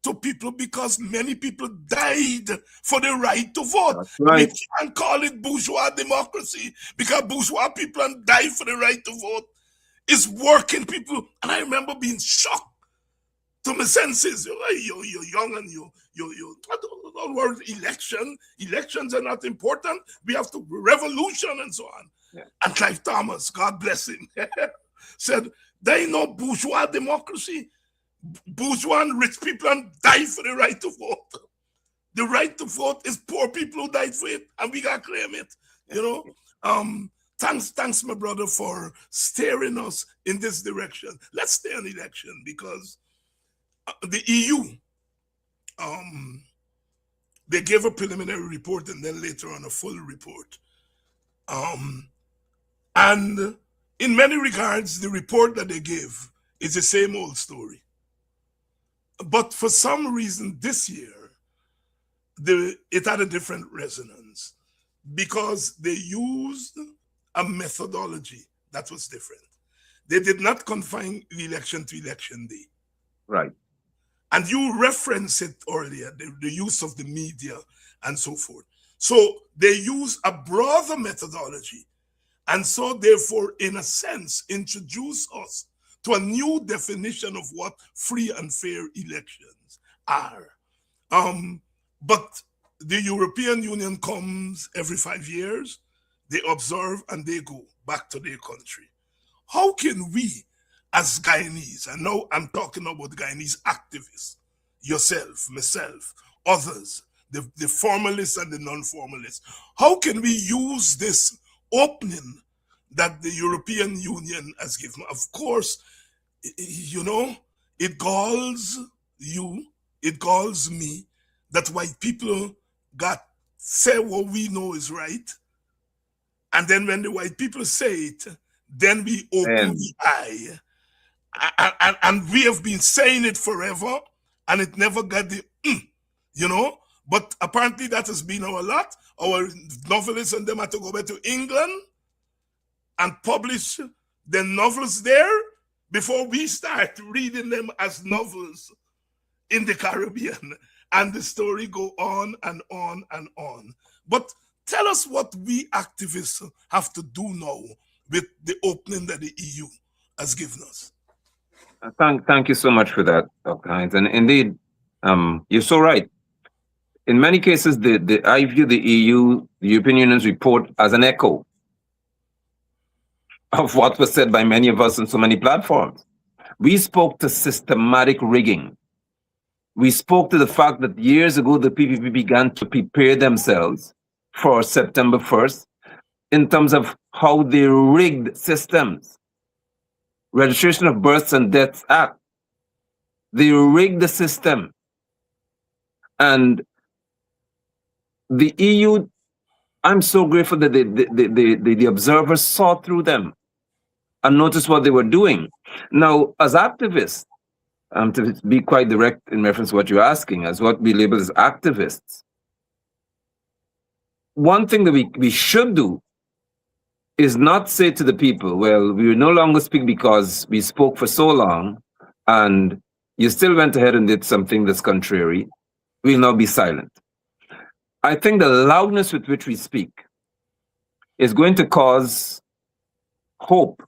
to people because many people died for the right to vote. Right. We can't call it bourgeois democracy because bourgeois people and die for the right to vote. It's working people. And I remember being shocked to my senses. You're young and you don't worry. Elections are not important. We have to revolution and so on. Yeah. And Clive Thomas, God bless him, said, there ain't no bourgeois democracy. Bourgeois and rich people and die for the right to vote. The right to vote is poor people who died for it, and we gotta claim it. Thanks, my brother, for steering us in this direction. Let's stay on election because the EU, they gave a preliminary report and then later on a full report. And in many regards, the report that they gave is the same old story. But for some reason this year, it had a different resonance because they used a methodology that was different. They did not confine the election to election day. Right. And you referenced it earlier, the use of the media and so forth. So they use a broader methodology. And so therefore, in a sense, introduce us to a new definition of what free and fair elections are. But the European Union comes every 5 years, they observe and they go back to their country. How can we, as Guyanese, and now I'm talking about Guyanese activists, yourself, myself, others, the formalists and the non-formalists, how can we use this opening that the European Union has given? Of course, it galls you, it galls me that white people say what we know is right. And then when the white people say it, then we open the eye. And we have been saying it forever, and it never got the, But apparently that has been our lot. Our novelists and them had to go back to England and publish the novels there before we start reading them as novels in the Caribbean. And the story go on and on and on. But tell us what we activists have to do now with the opening that the EU has given us. Thank you so much for that, Dr. Hines. And indeed, you're so right. In many cases, I view the EU, the European Union's report, as an echo of what was said by many of us on so many platforms. We spoke to systematic rigging. We spoke to the fact that years ago, the PPP began to prepare themselves for September 1st in terms of how they rigged systems. Registration of Births and Deaths Act. They rigged the system. And the EU, I'm so grateful that the observers saw through them and noticed what they were doing. Now, as activists, to be quite direct in reference to what you're asking, as what we label as activists, one thing that we should do is not say to the people, well, we will no longer speak because we spoke for so long and you still went ahead and did something that's contrary. We'll now be silent. I think the loudness with which we speak is going to cause hope,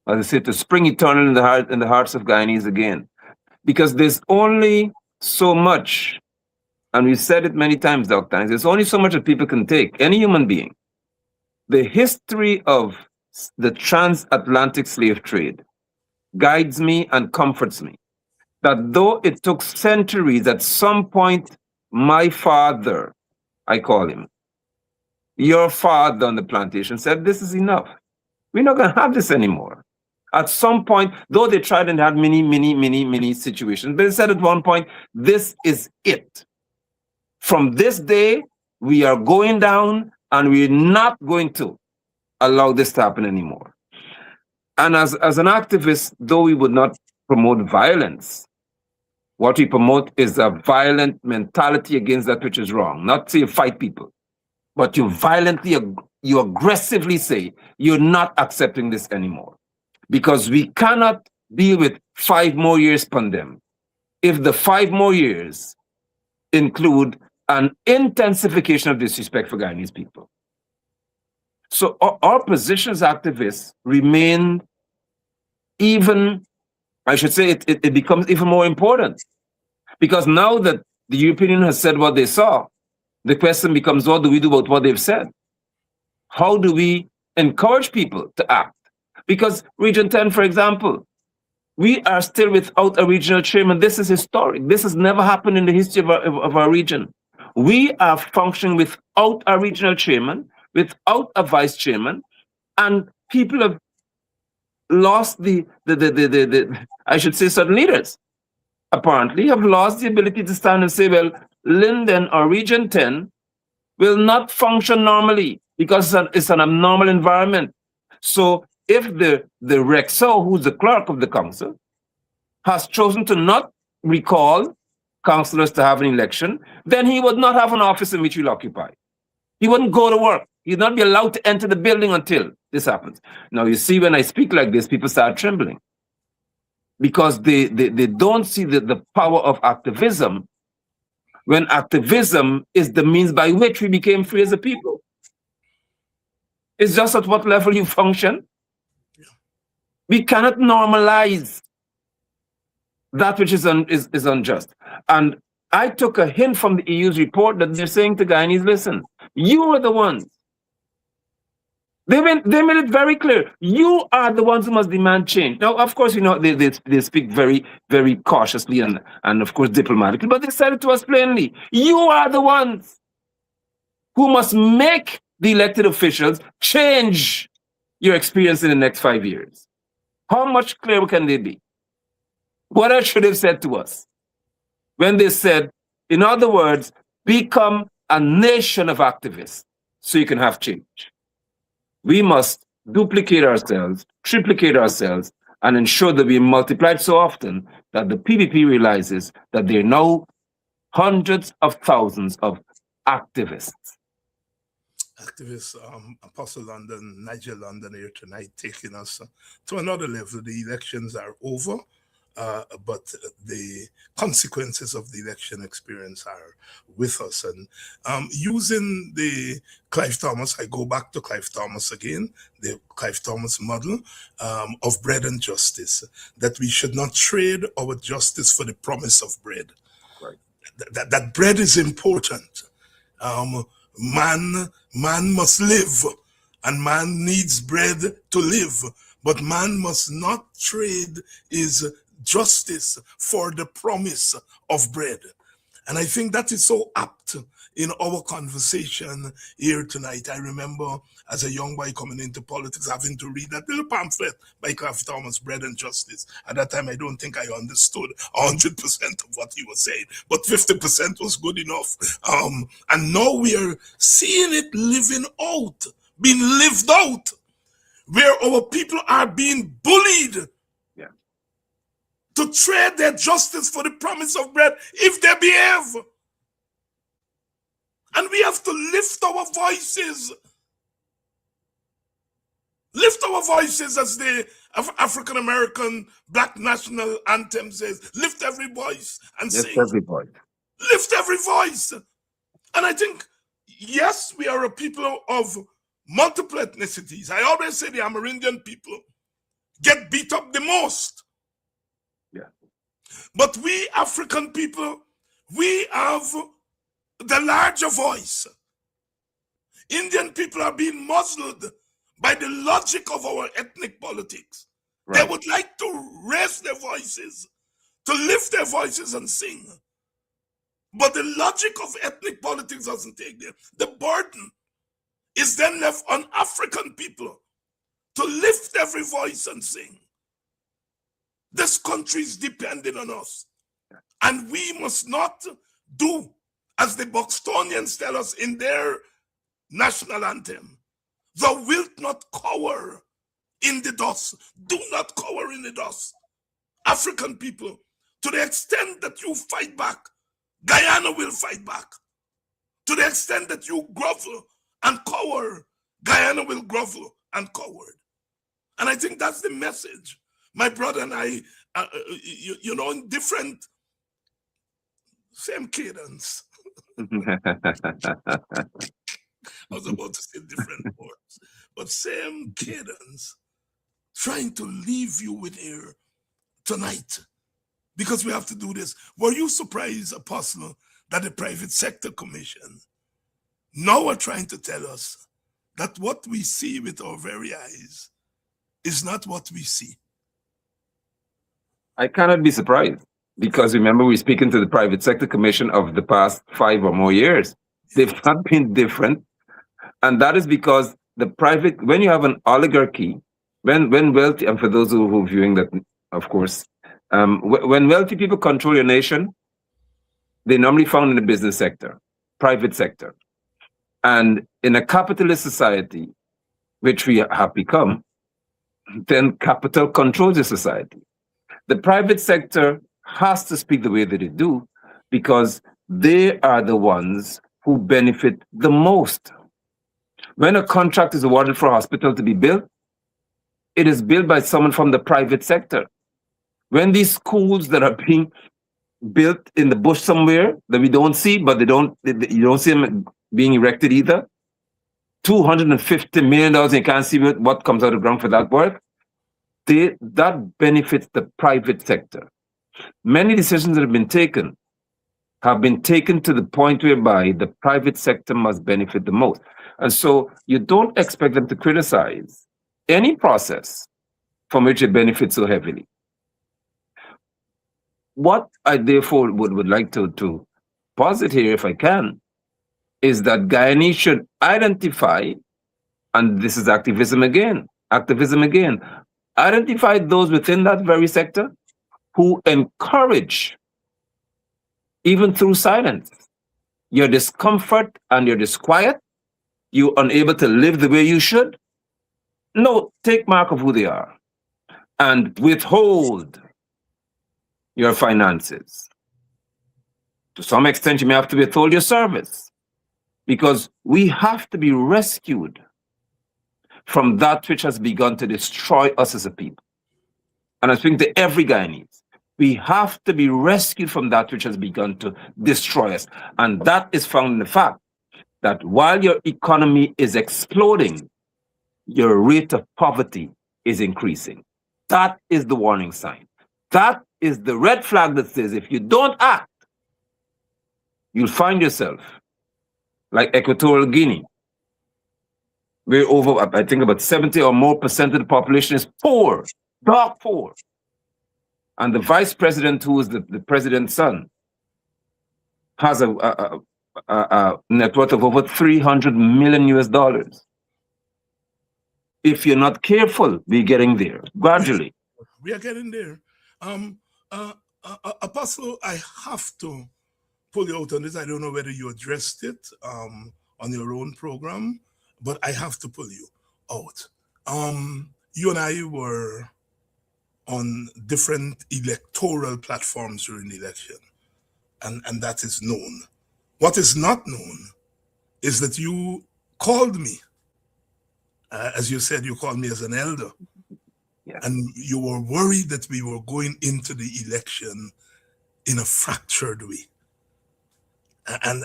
as I say, to spring eternal in the hearts of Guyanese again. Because there's only so much, and we've said it many times, Dr. Hines, there's only so much that people can take, any human being. The history of the transatlantic slave trade guides me and comforts me that though it took centuries, at some point, my father, I call him, your father on the plantation said, this is enough. We're not going to have this anymore. At some point, though they tried and had many situations, but they said at one point, this is it. From this day, we are going down and we're not going to allow this to happen anymore. And as an activist, though we would not promote violence, what we promote is a violent mentality against that which is wrong. Not to fight people, but you aggressively say, you're not accepting this anymore. Because we cannot deal with 5 more years pandemic if the 5 more years include an intensification of disrespect for Guyanese people. So our position as activists remain even, I should say, it becomes even more important. Because now that the European Union has said what they saw, the question becomes, what do we do about what they've said? How do we encourage people to act? Because Region 10, for example, we are still without a regional chairman. This is historic. This has never happened in the history of our region. We are functioning without a regional chairman, without a vice chairman, and people have lost I should say certain leaders, apparently, have lost the ability to stand and say, well, Linden or Region 10 will not function normally because it's an abnormal environment. So if the Rexo, who's the clerk of the council, has chosen to not recall councillors to have an election, then he would not have an office in which he'll occupy. He wouldn't go to work. He'd not be allowed to enter the building until this happens. Now, you see, when I speak like this, people start trembling because they don't see the power of activism when activism is the means by which we became free as a people. It's just at what level you function. We cannot normalize that which is unjust. And I took a hint from the EU's report that they're saying to Guyanese, listen, you are the ones. They made it very clear. You are the ones who must demand change. Now, of course, you know, they speak very, very cautiously and of course, diplomatically, but they said it to us plainly. You are the ones who must make the elected officials change your experience in the next 5 years. How much clearer can they be? What else should they have said to us? When they said, in other words, become a nation of activists so you can have change. We must duplicate ourselves, triplicate ourselves, and ensure that we multiply so often that the PPP realizes that there are now hundreds of thousands of activists. activist Apostle London, Nigel London here tonight, taking us to another level. The elections are over, but the consequences of the election experience are with us. And using the Clive Thomas, I go back to Clive Thomas again, the Clive Thomas model of bread and justice, that we should not trade our justice for the promise of bread. Right. That bread is important. Man must live, and man needs bread to live, but man must not trade his justice for the promise of bread. And I think that is so apt in our conversation here tonight. I remember as a young boy coming into politics having to read that little pamphlet by Clive Thomas, Bread and Justice. At that time, I don't think I understood 100% of what he was saying, but 50% was good enough. And now we are seeing it living out, being lived out, where our people are being bullied to trade their justice for the promise of bread if they behave. And we have to lift our voices. Lift our voices, as the African American Black National Anthem says. Lift every voice and sing. Lift every voice. Lift every voice. And I think, yes, we are a people of multiple ethnicities. I always say the Amerindian people get beat up the most. But we African people, we have the larger voice. Indian people are being muzzled by the logic of our ethnic politics. Right. They would like to raise their voices, to lift their voices and sing. But the logic of ethnic politics doesn't take them. The burden is then left on African people to lift every voice and sing. This country is depending on us. And we must not do as the Bostonians tell us in their national anthem. Thou wilt not cower in the dust. Do not cower in the dust. African people, to the extent that you fight back, Guyana will fight back. To the extent that you grovel and cower, Guyana will grovel and cower. And I think that's the message. My brother and I, in different, same cadence. I was about to say different words, but same cadence, trying to leave you with here tonight, because we have to do this. Were you surprised, Apostle, that the Private Sector Commission now are trying to tell us that what we see with our very eyes is not what we see? I cannot be surprised, because remember, we're speaking to the Private Sector Commission of the past 5 or more years. They've not been different. And that is because when you have an oligarchy, when wealthy, and for those who are viewing that, of course, when wealthy people control your nation, they're normally found in the business sector, private sector. And in a capitalist society, which we have become, then capital controls the society. The private sector has to speak the way that they do, because they are the ones who benefit the most. When a contract is awarded for a hospital to be built, it is built by someone from the private sector. When these schools that are being built in the bush somewhere that we don't see, but you don't see them being erected either, $250 million, and you can't see what comes out of the ground for that work, that benefits the private sector. Many decisions that have been taken to the point whereby the private sector must benefit the most. And so you don't expect them to criticize any process from which they benefit so heavily. What I therefore would like to posit here, if I can, is that Guyanese should identify, and this is activism again, identify those within that very sector who encourage, even through silence, your discomfort and your disquiet, you're unable to live the way you should. No, take mark of who they are and withhold your finances. To some extent, you may have to withhold your service, because we have to be rescued from that which has begun to destroy us as a people. And I think that every Guyanese, we have to be rescued from that which has begun to destroy us. And that is found in the fact that while your economy is exploding, your rate of poverty is increasing. That is the warning sign. That is the red flag that says if you don't act, you'll find yourself like Equatorial Guinea, where over, I think about 70 or more percent of the population is poor, dark poor. And the vice president, who is the president's son, has a net worth of over $300 million US. If you're not careful, we're getting there gradually. We are getting there. Apostle, I have to pull you out on this. I don't know whether you addressed it on your own program, but I have to pull you out. You and I were on different electoral platforms during the election, and that is known. What is not known is that you called me. As you said, you called me as an elder. Yeah. And you were worried that we were going into the election in a fractured way. And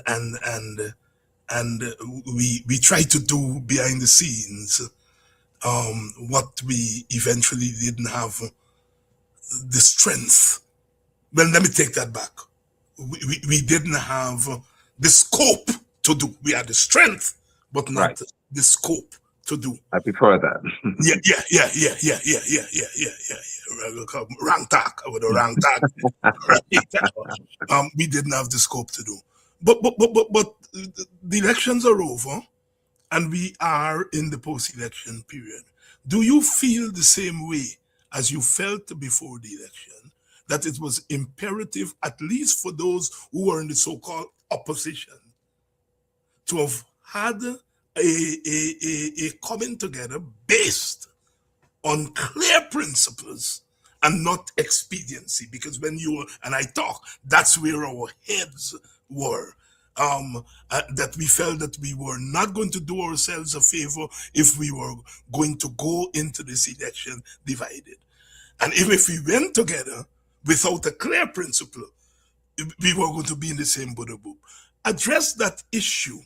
we tried to do behind the scenes what we eventually didn't have the strength. Well, let me take that back. We didn't have the scope to do. We had the strength, but not Right. the scope to do. I prefer that. Yeah. Wrong talk with a wrong talk. We didn't have the scope to do. But the elections are over, and we are in the post-election period. Do you feel the same way as you felt before the election, that it was imperative, at least for those who were in the so-called opposition, to have had a coming together based on clear principles and not expediency? Because when you and I talk, that's where our heads were. That we felt that we were not going to do ourselves a favor if we were going to go into this election divided. And if we went together without a clear principle, we were going to be in the same boat. Address that issue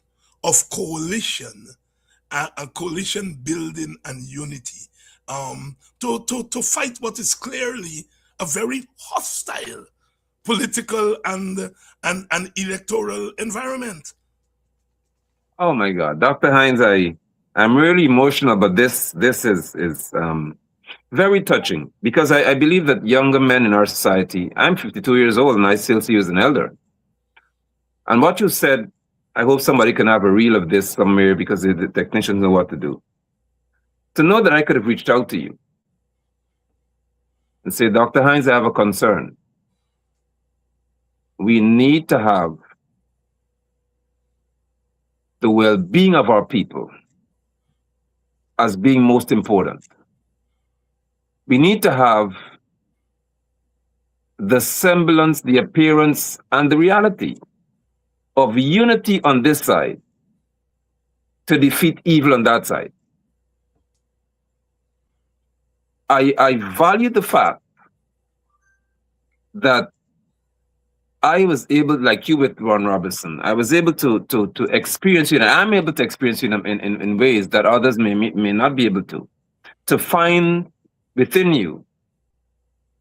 of coalition, coalition building and unity, to fight what is clearly a very hostile political and electoral environment. Oh my God, Dr. Hines, I'm really emotional, but this is very touching, because I believe that younger men in our society, I'm 52 years old and I still see you as an elder. And what you said, I hope somebody can have a reel of this somewhere, because the technicians know what to do. To know that I could have reached out to you and say, Dr. Hines, I have a concern. We need to have the well-being of our people as being most important. We need to have the semblance, the appearance, and the reality of unity on this side to defeat evil on that side. I value the fact that I was able, like you with Ron Robinson, I was able to experience you, and I'm able to experience you in ways that others may not be able to find within you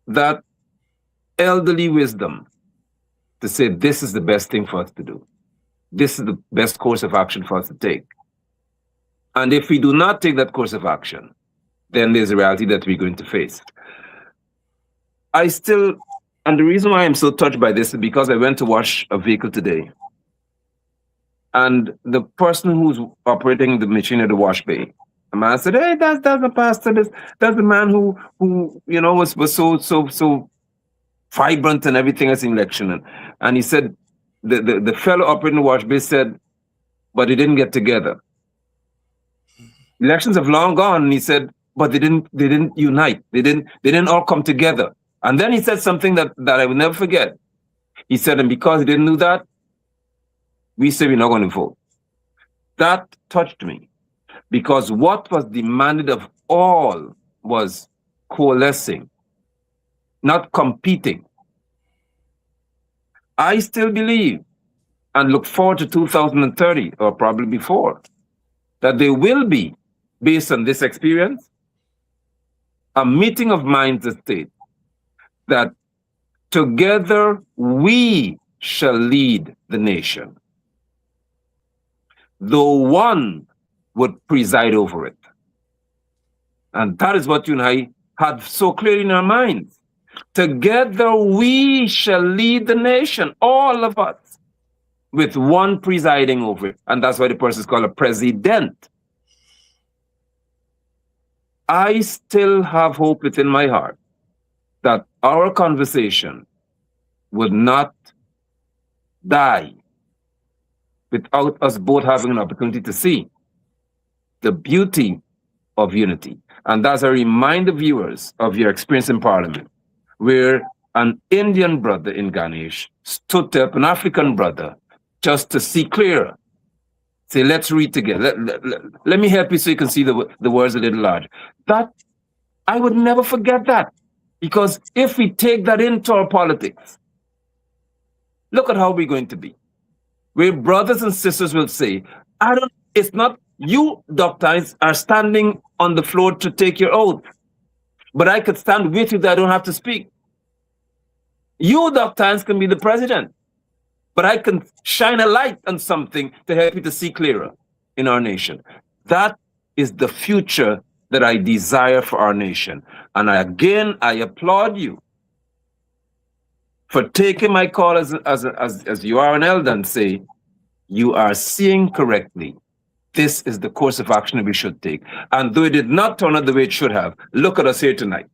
that elderly wisdom to say, this is the best thing for us to do. This is the best course of action for us to take. And if we do not take that course of action, then there's a reality that we're going to face. And the reason why I'm so touched by this is because I went to wash a vehicle today. And the person who's operating the machine at the wash bay, the man said, hey, that's the pastor, that's the man who was so vibrant and everything as an election. And he said, the fellow operating the wash bay said, but they didn't get together. Elections have long gone, and he said, but they didn't unite. They didn't all come together. And then he said something that I will never forget. He said, and because he didn't do that, we say we're not going to vote. That touched me because what was demanded of all was coalescing, not competing. I still believe and look forward to 2030 or probably before that there will be, based on this experience, a meeting of minds that state that together we shall lead the nation, though one would preside over it. And that is what you and I had so clearly in our minds. Together we shall lead the nation, all of us, with one presiding over it. And that's why the person is called a president. I still have hope within my heart that our conversation would not die without us both having an opportunity to see the beauty of unity. And that's a reminder, viewers, of your experience in Parliament, where an Indian brother in Ganesh stood up, an African brother, just to see clearer. Say, let's read together. Let me help you so you can see the words a little larger. That, I would never forget that. Because if we take that into our politics, look at how we're going to be. Where brothers and sisters will say, it's not you, doctors, are standing on the floor to take your oath, but I could stand with you that I don't have to speak. You, doctors, can be the president, but I can shine a light on something to help you to see clearer in our nation. That is the future that I desire for our nation. And I applaud you for taking my call as you are an elder and say, you are seeing correctly. This is the course of action that we should take. And though it did not turn out the way it should have, look at us here tonight,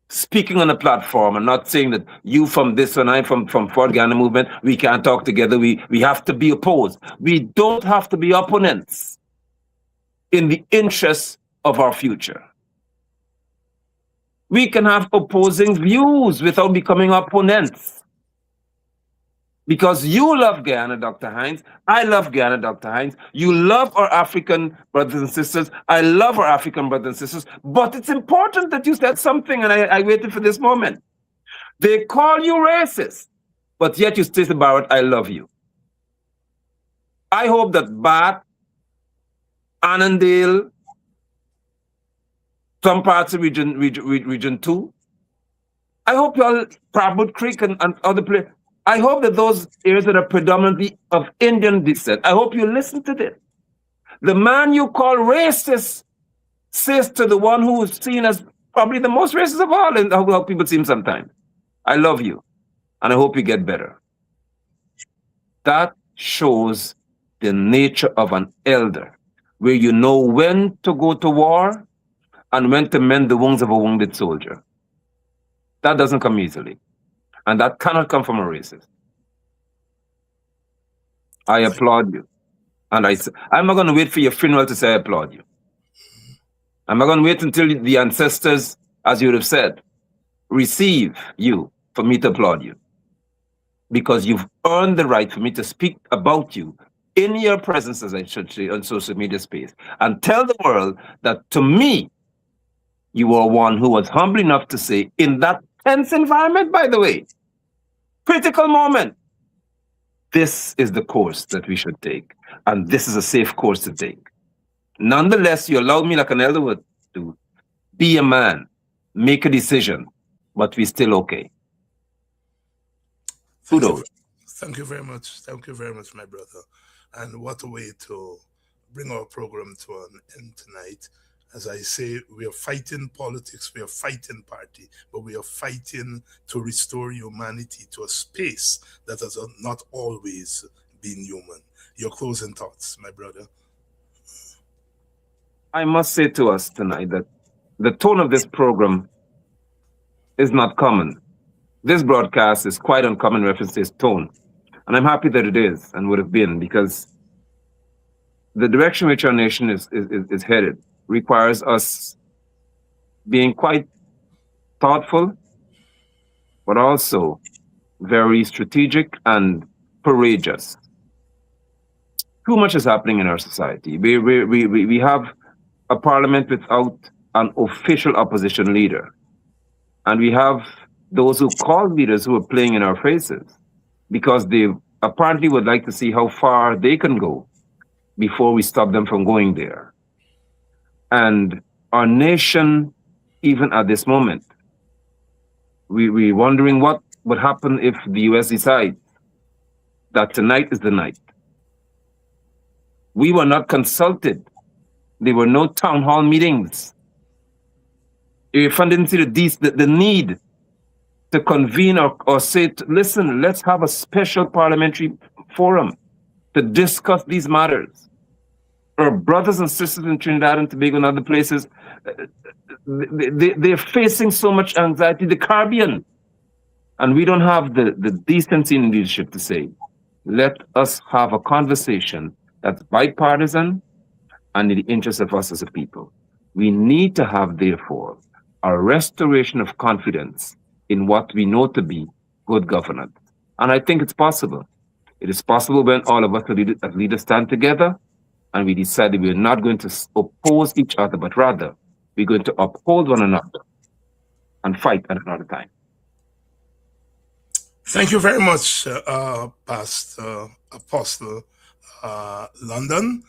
speaking on a platform and not saying that you from this and I from Fort Guyana movement, we can't talk together. We have to be opposed. We don't have to be opponents in the interests of our future. We can have opposing views without becoming opponents. Because you love Guyana, Dr. Hinds. I love Guyana, Dr. Hinds. You love our African brothers and sisters. I love our African brothers and sisters. But it's important that you said something, and I waited for this moment. They call you racist, but yet you say about it, I love you. I hope that Bath, Annandale, some parts of region 2, I hope you all, Prabhupada Creek and other places, I hope that those areas that are predominantly of Indian descent, I hope you listen to this. The man you call racist says to the one who is seen as probably the most racist of all, and how people see him sometimes, I love you, and I hope you get better. That shows the nature of an elder, where you know when to go to war and when to mend the wounds of a wounded soldier. That doesn't come easily. And that cannot come from a racist. I applaud you. And I'm not going to wait for your funeral to say I applaud you. I'm not going to wait until the ancestors, as you would have said, receive you for me to applaud you. Because you've earned the right for me to speak about you in your presence, as I should say, on social media space, and tell the world that to me, you are one who was humble enough to say, in that tense environment, by the way, critical moment, this is the course that we should take. And this is a safe course to take. Nonetheless, you allowed me, like an elder would do, be a man, make a decision, but we're still okay. Kudos. Thank you very much. Thank you very much, my brother. And what a way to bring our program to an end tonight. As I say, we are fighting politics, we are fighting party, but we are fighting to restore humanity to a space that has not always been human. Your closing thoughts, my brother. I must say to us tonight that the tone of this program is not common. This broadcast is quite uncommon reference to its tone. And I'm happy that it is and would have been, because the direction which our nation is headed requires us being quite thoughtful, but also very strategic and courageous. too much is happening in our society. We have a parliament without an official opposition leader. And we have those who call leaders who are playing in our faces because they apparently would like to see how far they can go before we stop them from going there. And our nation, even at this moment, we're wondering what would happen if the US decides that tonight is the night. We were not consulted. There were no town hall meetings. If I didn't see the need to convene or say, listen, let's have a special parliamentary forum to discuss these matters. Our brothers and sisters in Trinidad and Tobago and other places, they're facing so much anxiety, the Caribbean. And we don't have the decency in leadership to say, let us have a conversation that's bipartisan and in the interest of us as a people. We need to have, therefore, a restoration of confidence in what we know to be good governance. And I think it's possible. It is possible when all of us as leaders stand together and we decide that we're not going to oppose each other, but rather we're going to uphold one another and fight at another time. Thank you very much, Pastor Apostle London.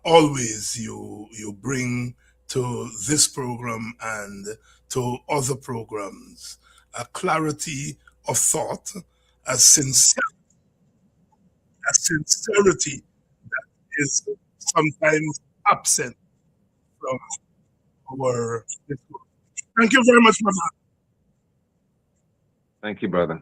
Always you bring to this program and to other programs a clarity of thought, a sincerity that is sometimes absent from our discourse. Thank you very much, brother. Thank you, brother.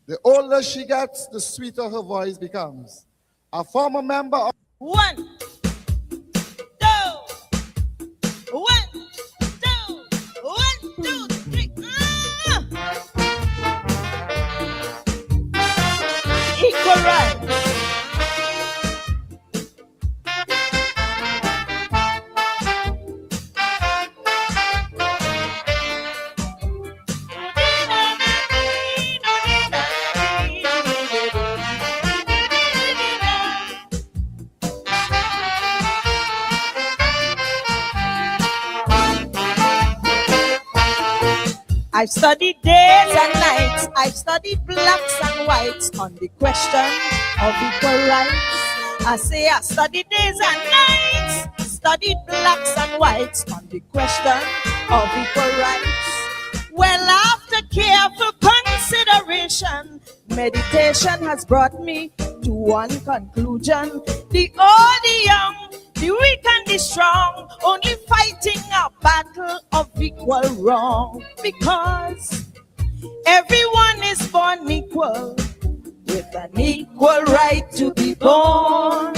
The older she gets, the sweeter her voice becomes. A former member of 1, 2, 1, 2, 1, 2, 3. Equal right. I've studied days and nights, I've studied blacks and whites on the question of equal rights. I say I studied days and nights, studied blacks and whites on the question of equal rights. Well, after careful consideration, meditation has brought me to one conclusion. The old, the young, the weak and the strong, only fighting a battle of equal wrong. Because everyone is born equal, with an equal right to be born.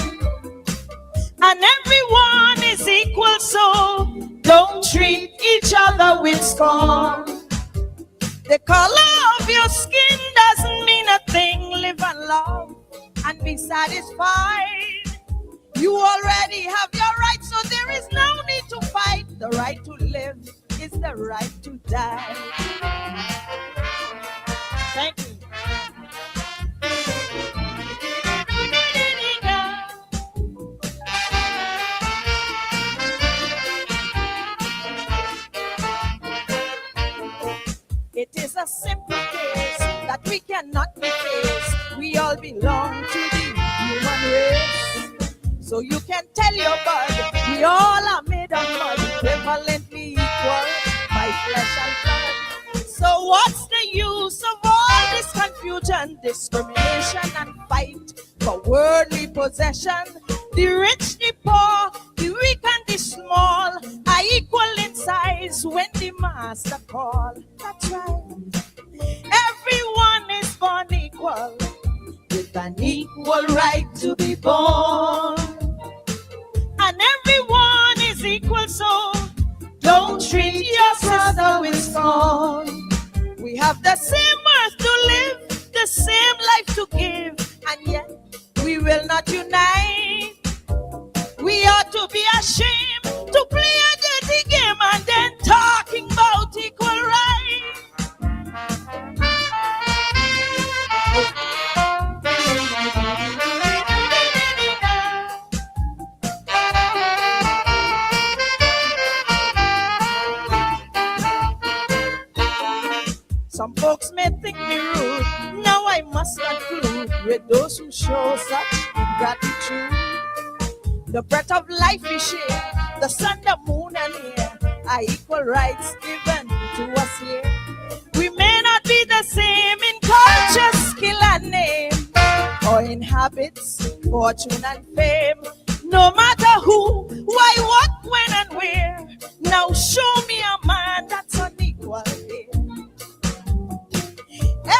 And everyone is equal, so don't treat each other with scorn. The color of your skin doesn't mean a thing. Live and love and be satisfied. You already have your rights, so there is no need to fight. The right to live is the right to die. Thank you. It is a simple case that we cannot be faced. We all belong to the human race. So you can tell your bud, we all are made of mud, equivalently equal by flesh and blood. So what's the use of all this confusion, discrimination and fight for worldly possession? The rich, the poor, the weak and the small are equal in size when the master call. That's right. Everyone is born equal, with an equal right to be born. And everyone is equal, so don't treat your brother with scorn. We have the same earth to live, the same life to give, and yet we will not unite. with those who show such gratitude. The breath of life we share, the sun, the moon, and air are equal rights given to us here. We may not be the same in culture, skill, and name, or in habits, fortune, and fame. No matter who, why, what, when, and where. Now show me a man that's unequal here.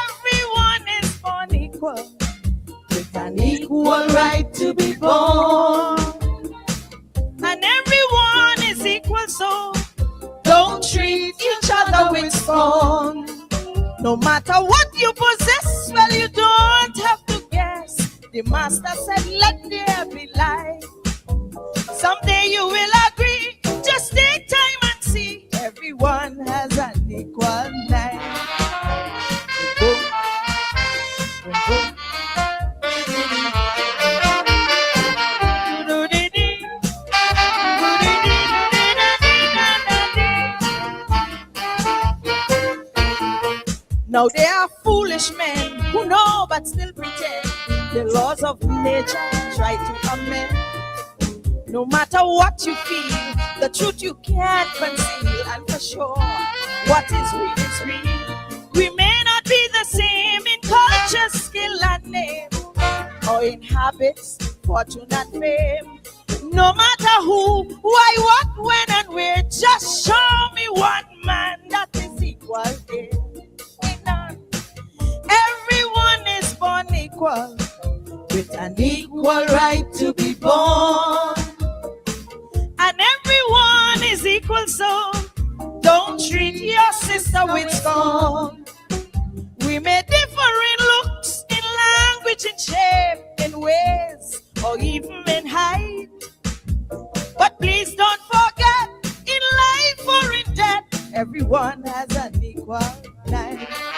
Everyone is born equal, with an equal right to be born. And everyone is equal, so don't treat each other with scorn. No matter what you possess, well, you don't have to guess. The master said, let there be light. Someday you will agree. Just take time and see. Everyone has an equal life. Now there are foolish men who know but still pretend the laws of nature try to amend. No matter what you feel, the truth you can't conceal, and for sure, what is real is real. We may not be the same in culture, skill, and name, or in habits, fortune, and fame. No matter who, why, what, when, and where, just show me one man that is equal here. Everyone is born equal, with an equal right to be born. And everyone is equal, so don't treat your sister with scorn. We may differ in looks, in language, in shape, in ways, or even in height. But please don't forget, in life or in death, everyone has an equal life.